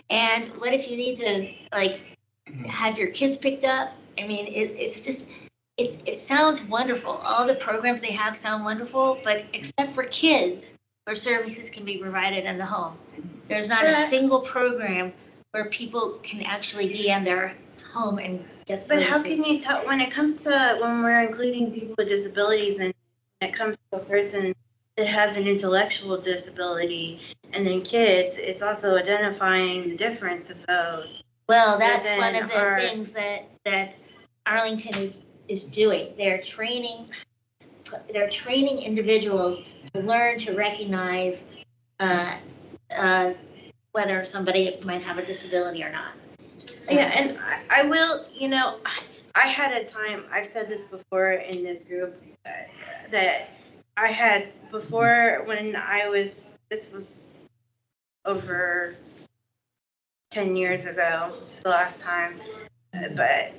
And what if you need to have your kids picked up I mean, it's just, it sounds wonderful. All the programs they have sound wonderful, but except for kids, where services can be provided in the home. There's not a single program where people can actually be in their home and get But services. how can you tell, when it comes to, when we're including people with disabilities and when it comes to a person that has an intellectual disability and then kids, it's also identifying the difference of those. Well, that's one then of the things that Arlington is doing. They're training individuals to learn to recognize whether somebody might have a disability or not. Yeah, and I will, I had a time, I've said this before in this group, that I had before when this was over 10 years ago, the last time, but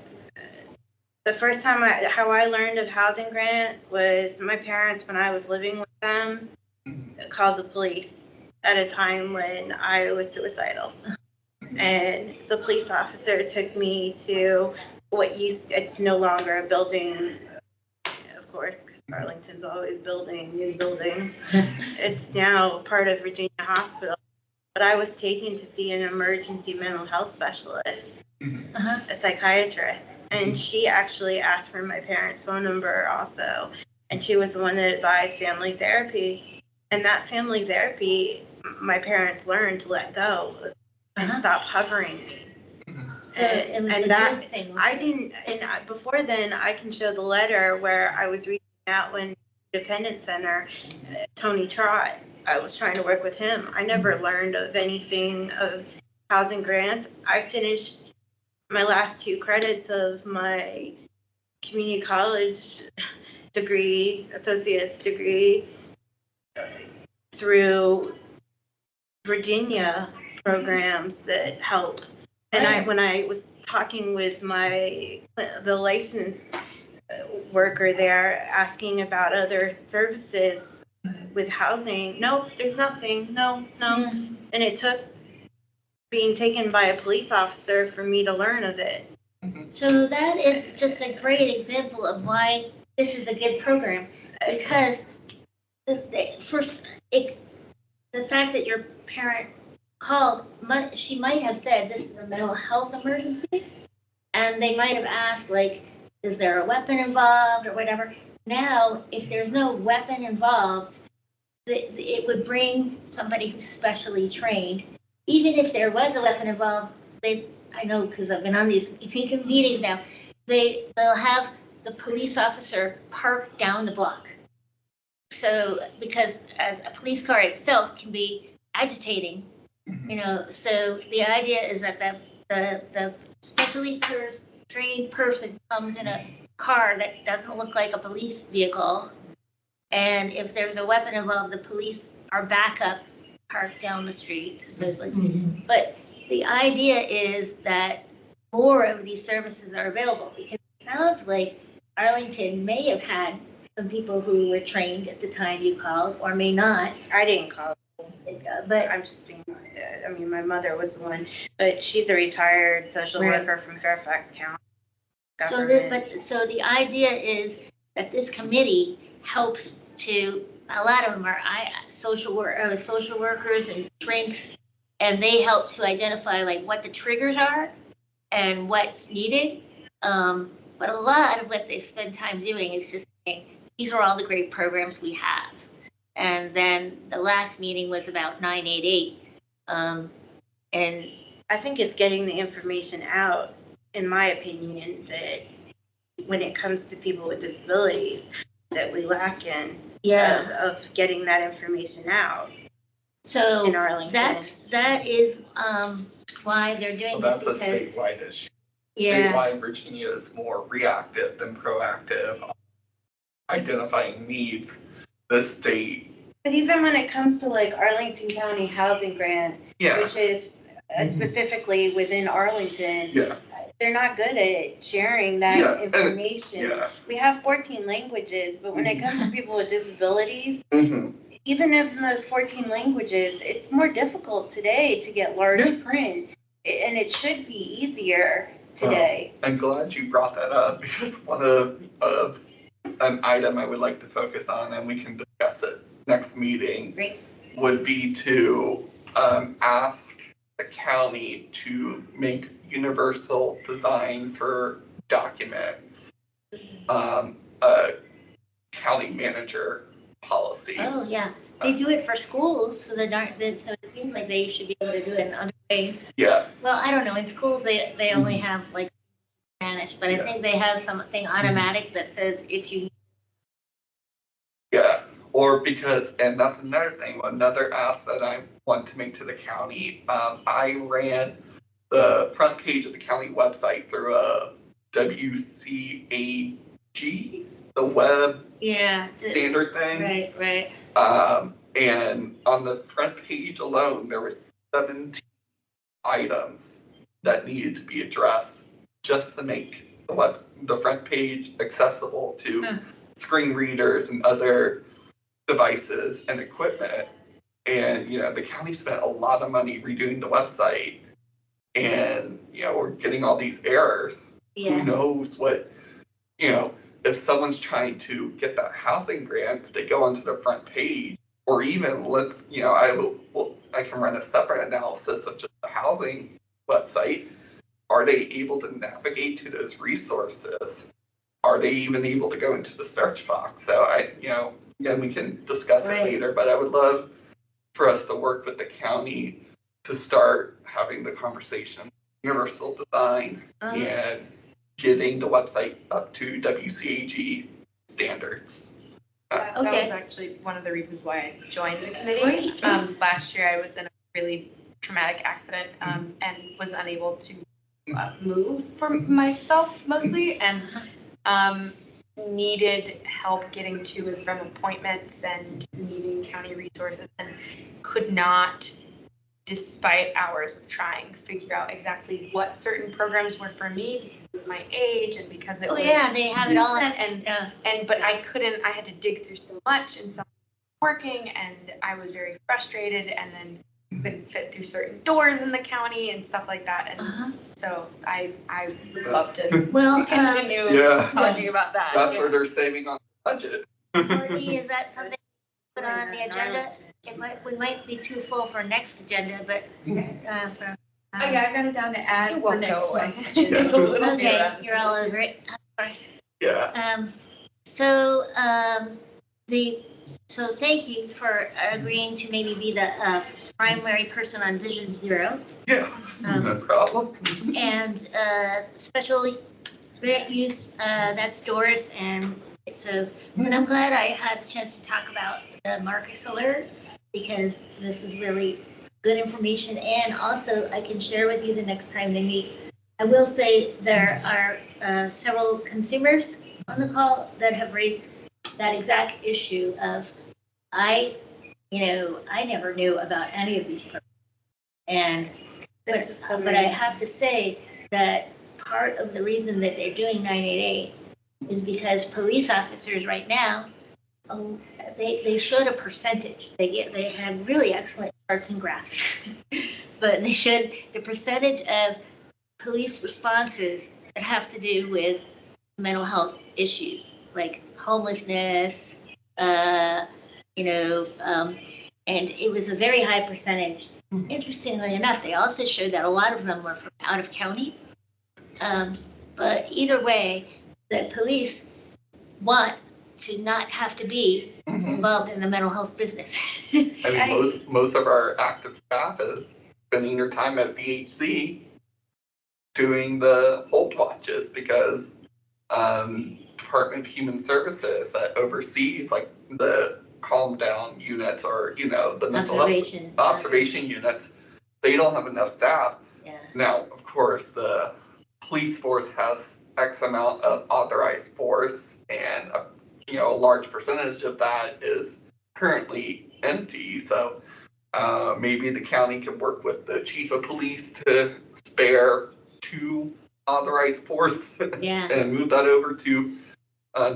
the first time how I learned of housing grant was my parents, when I was living with them, called the police at a time when I was suicidal. And the police officer took me to it's no longer a building, of course, because Arlington's always building new buildings. It's now part of Virginia Hospital. But I was taken to see an emergency mental health specialist, a psychiatrist, and she actually asked for my parents' phone number also. And she was the one that advised family therapy. And that family therapy, my parents learned to let go and stop hovering me. So it was a good thing. I didn't, before then, I can show the letter where I was reaching out when Independence Center, Tony Trott, I was trying to work with him. I never learned of anything of housing grants. I finished my last 2 credits of my community college degree, associate's degree, through Virginia programs that help. And when I was talking with the license worker there, asking about other services with housing, no, there's nothing, no. And it took being taken by a police officer for me to learn of it. So that is just a great example of why this is a good program, because the fact that your parent called, she might have said this is a mental health emergency, and they might have asked, like, is there a weapon involved or whatever. Now, if there's no weapon involved, it would bring somebody who's specially trained. Even if there was a weapon involved, I know because I've been on these meetings now, they'll have the police officer park down the block. So, because a police car itself can be agitating, so the idea is that the specially trained person comes in a car that doesn't look like a police vehicle. And if there's a weapon involved, the police are backup parked down the street. But the idea is that more of these services are available, because it sounds like Arlington may have had some people who were trained at the time you called, or may not. I didn't call. But I'm just being, my mother was the one, but she's a retired social worker from Fairfax County. So the idea is that this committee helps to, a lot of them are social workers and shrinks, and they help to identify like what the triggers are and what's needed. But a lot of what they spend time doing is just saying, these are all the great programs we have. And then the last meeting was about 988. And I think it's getting the information out, in my opinion, that when it comes to people with disabilities, that we lack in of getting that information out. So in Arlington. that is why they're doing this. That's a statewide issue. Yeah. Statewide, Virginia is more reactive than proactive on identifying needs. The state. But even when it comes to like Arlington County Housing Grant, which is specifically within Arlington, they're not good at sharing that information. We have 14 languages, but when it comes to people with disabilities, even if in those 14 languages, it's more difficult today to get large print, and it should be easier. today. I'm glad you brought that up because one of an item I would like to focus on, and we can discuss it next meeting, Great. would be to ask the county to make universal design for documents, a county manager policy. Oh, yeah. They do it for schools, so so it seems like they should be able to do it in other ways. Yeah, Well, I don't know. In schools, they only have like Spanish, but I Yeah. think they have something automatic that says if you. yeah. Or because, and that's another thing, another ask that I want to make to the county. I ran the front page of the county website through a WCAG, the web Yeah. standard thing. Right, right. And on the front page alone, there was 17 items that needed to be addressed just to make the front page accessible to screen readers and other devices and equipment. And, the county spent a lot of money redoing the website, and, we're getting all these errors. Who Yeah. knows what, if someone's trying to get that housing grant, if they go onto the front page, or even I can run a separate analysis of just the housing website. Are they able to navigate to those resources? Are they even able to go into the search box? So again, we can discuss it Right. later, but I would love for us to work with the county to start having the conversation, universal design, and getting the website up to WCAG standards. That Okay. was actually one of the reasons why I joined the committee. Great. Last year I was in a really traumatic accident and was unable to move for myself mostly, and needed help getting to and from appointments and needing county resources, and could not, despite hours of trying, figure out exactly what certain programs were for me because of my age and because it Oh, was yeah, they have it all. recent, but I had to dig through so much and so working, and I was very frustrated, and then couldn't fit through certain doors in the county and stuff like that. And so I would love to Well, continue Yeah. talking about that. That's where they're saving on the budget. Courtney, is that something to put on the agenda? We might be too full for next agenda, but for. Oh, yeah, I got it down to add It for won't next go away. month's It'll agenda. be Okay, around you're all this over it, of course. Yeah. So thank you for agreeing to maybe be the primary person on Vision Zero. Yeah, no problem. And special grant use, that's Doris, and I'm glad I had the chance to talk about the Marcus Alert, because this is really good information, and also I can share with you the next time they meet. I will say there are several consumers on the call that have raised that exact issue of, I never knew about any of these programs. And but I have to say that part of the reason that they're doing 988 is because police officers right now, they showed a percentage. They had really excellent charts and graphs, but they showed the percentage of police responses that have to do with mental health issues like homelessness, and it was a very high percentage. Interestingly enough, they also showed that a lot of them were from out of county. But either way, the police want to not have to be involved in the mental health business. I mean, most of our active staff is spending their time at BHC doing the hold watches, because Department of Human Services that oversees like the calm down units, or the mental health observation units, they don't have enough staff. Yeah. Now, of course, the police force has X amount of authorized force, and a large percentage of that is currently empty. So maybe the county can work with the chief of police to spare 2 authorized force and move that over to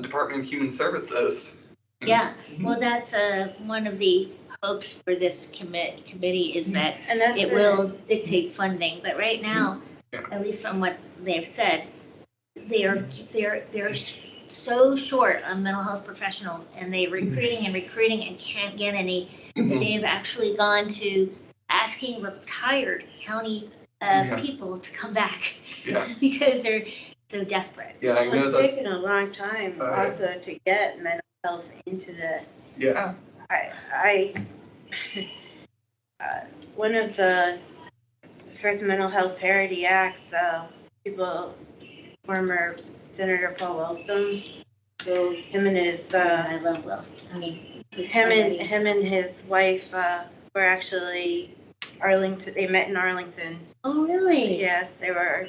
Department of Human Services. Yeah, well, that's one of the hopes for this committee is that it will dictate funding. But right now, at least from what they've said, they're so short on mental health professionals, and they're recruiting and can't get any. They've actually gone to asking retired county people to come back because they're so desperate. Yeah, I know It's that's. taken a long time also to get mental health into this. Yeah. One of the first mental health parity acts, former Senator Paul Wellstone, so him and his, I love Wilson. I mean, him and his wife were actually Arlington. They met in Arlington. Oh, really? Yes, they were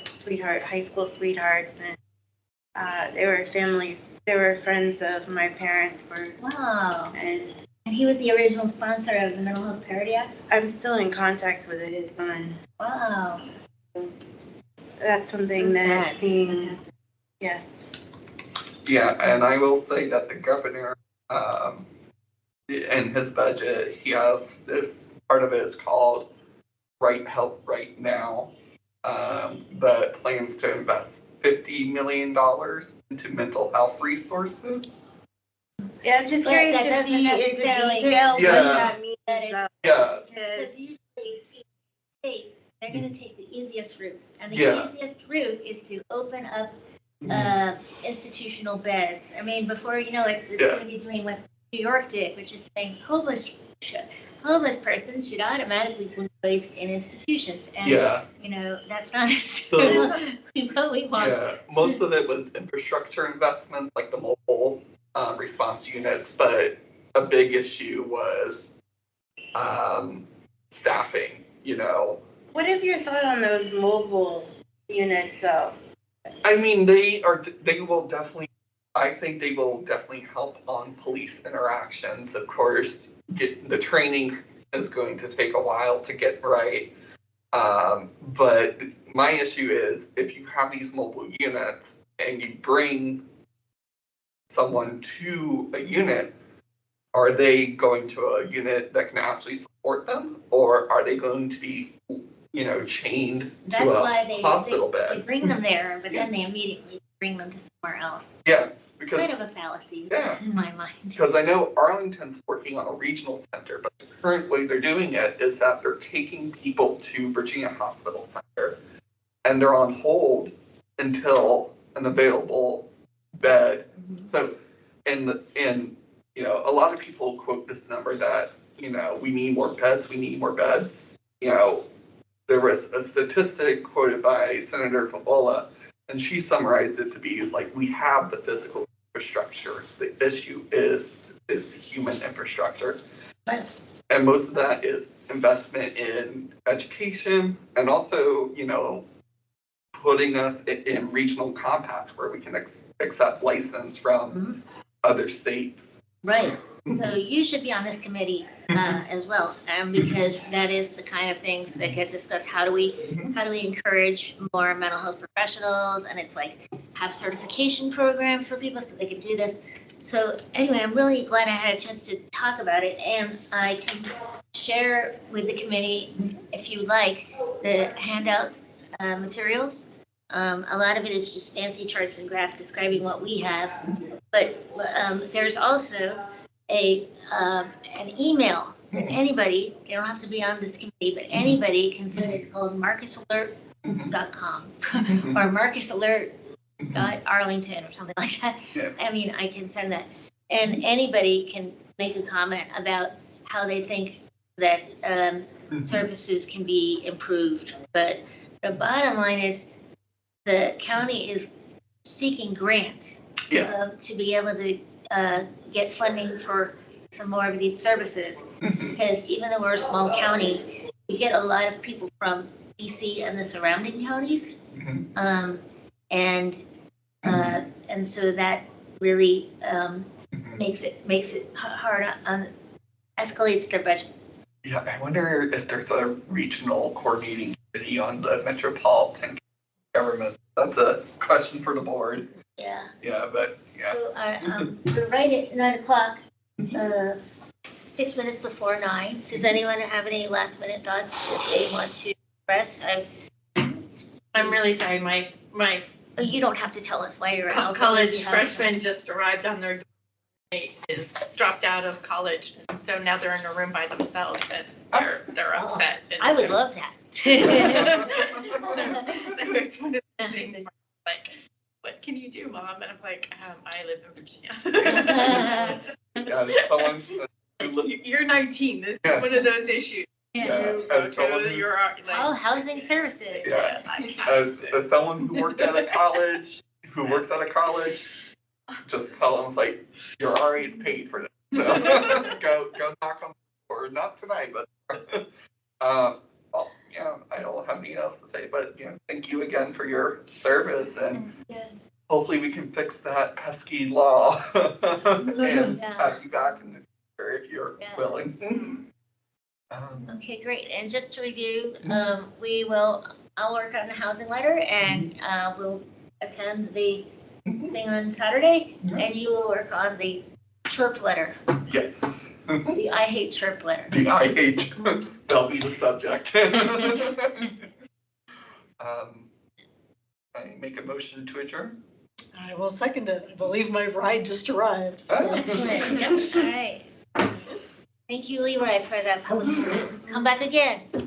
high school sweethearts, and they were families. They were friends of my parents. Wow. And he was the original sponsor of the Mental Health Parity Act? I'm still in contact with his son. Wow. That's something So that sad. seemed, yes. Yeah, and I will say that the governor, in his budget, he has this, part of it is called Right Help Right Now, that plans to invest $50 million into mental health resources. Yeah, I'm just But curious that to doesn't see in the necessarily detail mean what that that means. that it's- Yeah, Because Because usually to state, they're gonna take the easiest route. And the Yeah. easiest route is to open up institutional beds. I mean, before you know it, it's Yeah. gonna be doing what New York did, which is saying homeless persons should automatically be placed in institutions. And, yeah, you know, that's not necessarily what we want. yeah. Most of it was infrastructure investments, like the mobile response units, but a big issue was staffing, you know. what is your thought on those mobile units though? I mean, they will definitely, I think they will definitely help on police interactions. Of course, the training is going to take a while to get right. But my issue is if you have these mobile units and you bring someone to a unit, are they going to a unit that can actually support them? Or are they going to be, you know, chained That's to why a hospital they bed? bring them there, but then they immediately bring them to somewhere else. Yeah, because Kind of a fallacy Yeah. in my mind. Because I know Arlington's working on a regional center, but the current way they're doing it is that they're taking people to Virginia Hospital Center and they're on hold until an available bed. So, and you know, a lot of people quote this number that, you know, we need more beds, we need more beds. You know, there was a statistic quoted by Senator Favola, and she summarized it to be like, we have the physical infrastructure. The issue is the human infrastructure. Right. And most of that is investment in education and also, you know, putting us in regional compacts where we can accept license from other states. Right. So you should be on this committee as well, because that is the kind of things that get discussed. How do we encourage more mental health professionals? And it's like have certification programs for people so they can do this. So anyway, I'm really glad I had a chance to talk about it, and I can share with the committee, if you like, the handouts, materials. A lot of it is just fancy charts and graphs describing what we have, but there's also an email that anybody, they don't have to be on this committee, but anybody can send. It's called marcusalert.com or marcusalert.arlington or something like that. Yeah. I mean, I can send that. And anybody can make a comment about how they think that services can be improved. But the bottom line is the county is seeking grants to be able to get funding for some more of these services. Because even though we're a small county, we get a lot of people from DC and the surrounding counties. And so that really makes it hard on, escalates their budget. Yeah, I wonder if there's a regional coordinating committee on the metropolitan government. That's a question for the board. Yeah. Yeah, but yeah. So we're right at 9:00, 6 minutes before 9. Does anyone have any last minute thoughts that they want to express? I'm really sorry, my Oh, you don't have to tell us why you're out. college freshman just arrived on their roommate is dropped out of college, and so now they're in a room by themselves, and they're upset. And I would so- love that. So it's one of the things where, like, what can you do, Mom? And I'm like, I live in Virginia. Yeah, someone, You're 19. This Yeah. is one of those issues. Yeah, You go as someone to who- your Call housing services. Yeah. I have to. as someone who worked at a college, just tell them, it's like, your RA is paid for this. So go knock on the door, not tonight, but, well, yeah, I don't have anything else to say, but, thank you again for your service, and Yes. hopefully we can fix that pesky law and Yeah. have you back in the future if you're Yeah. willing. Okay, great. And just to review, I'll work on the housing letter and we'll attend the thing on Saturday, and you will work on the chirp letter, Yes. the I hate chirp letter. The IH, that'll be the subject. I make a motion to adjourn. I will second it. I believe my ride just arrived. so. Excellent. Yep. All right. Thank you, Leroy, for that public comment. Come back again.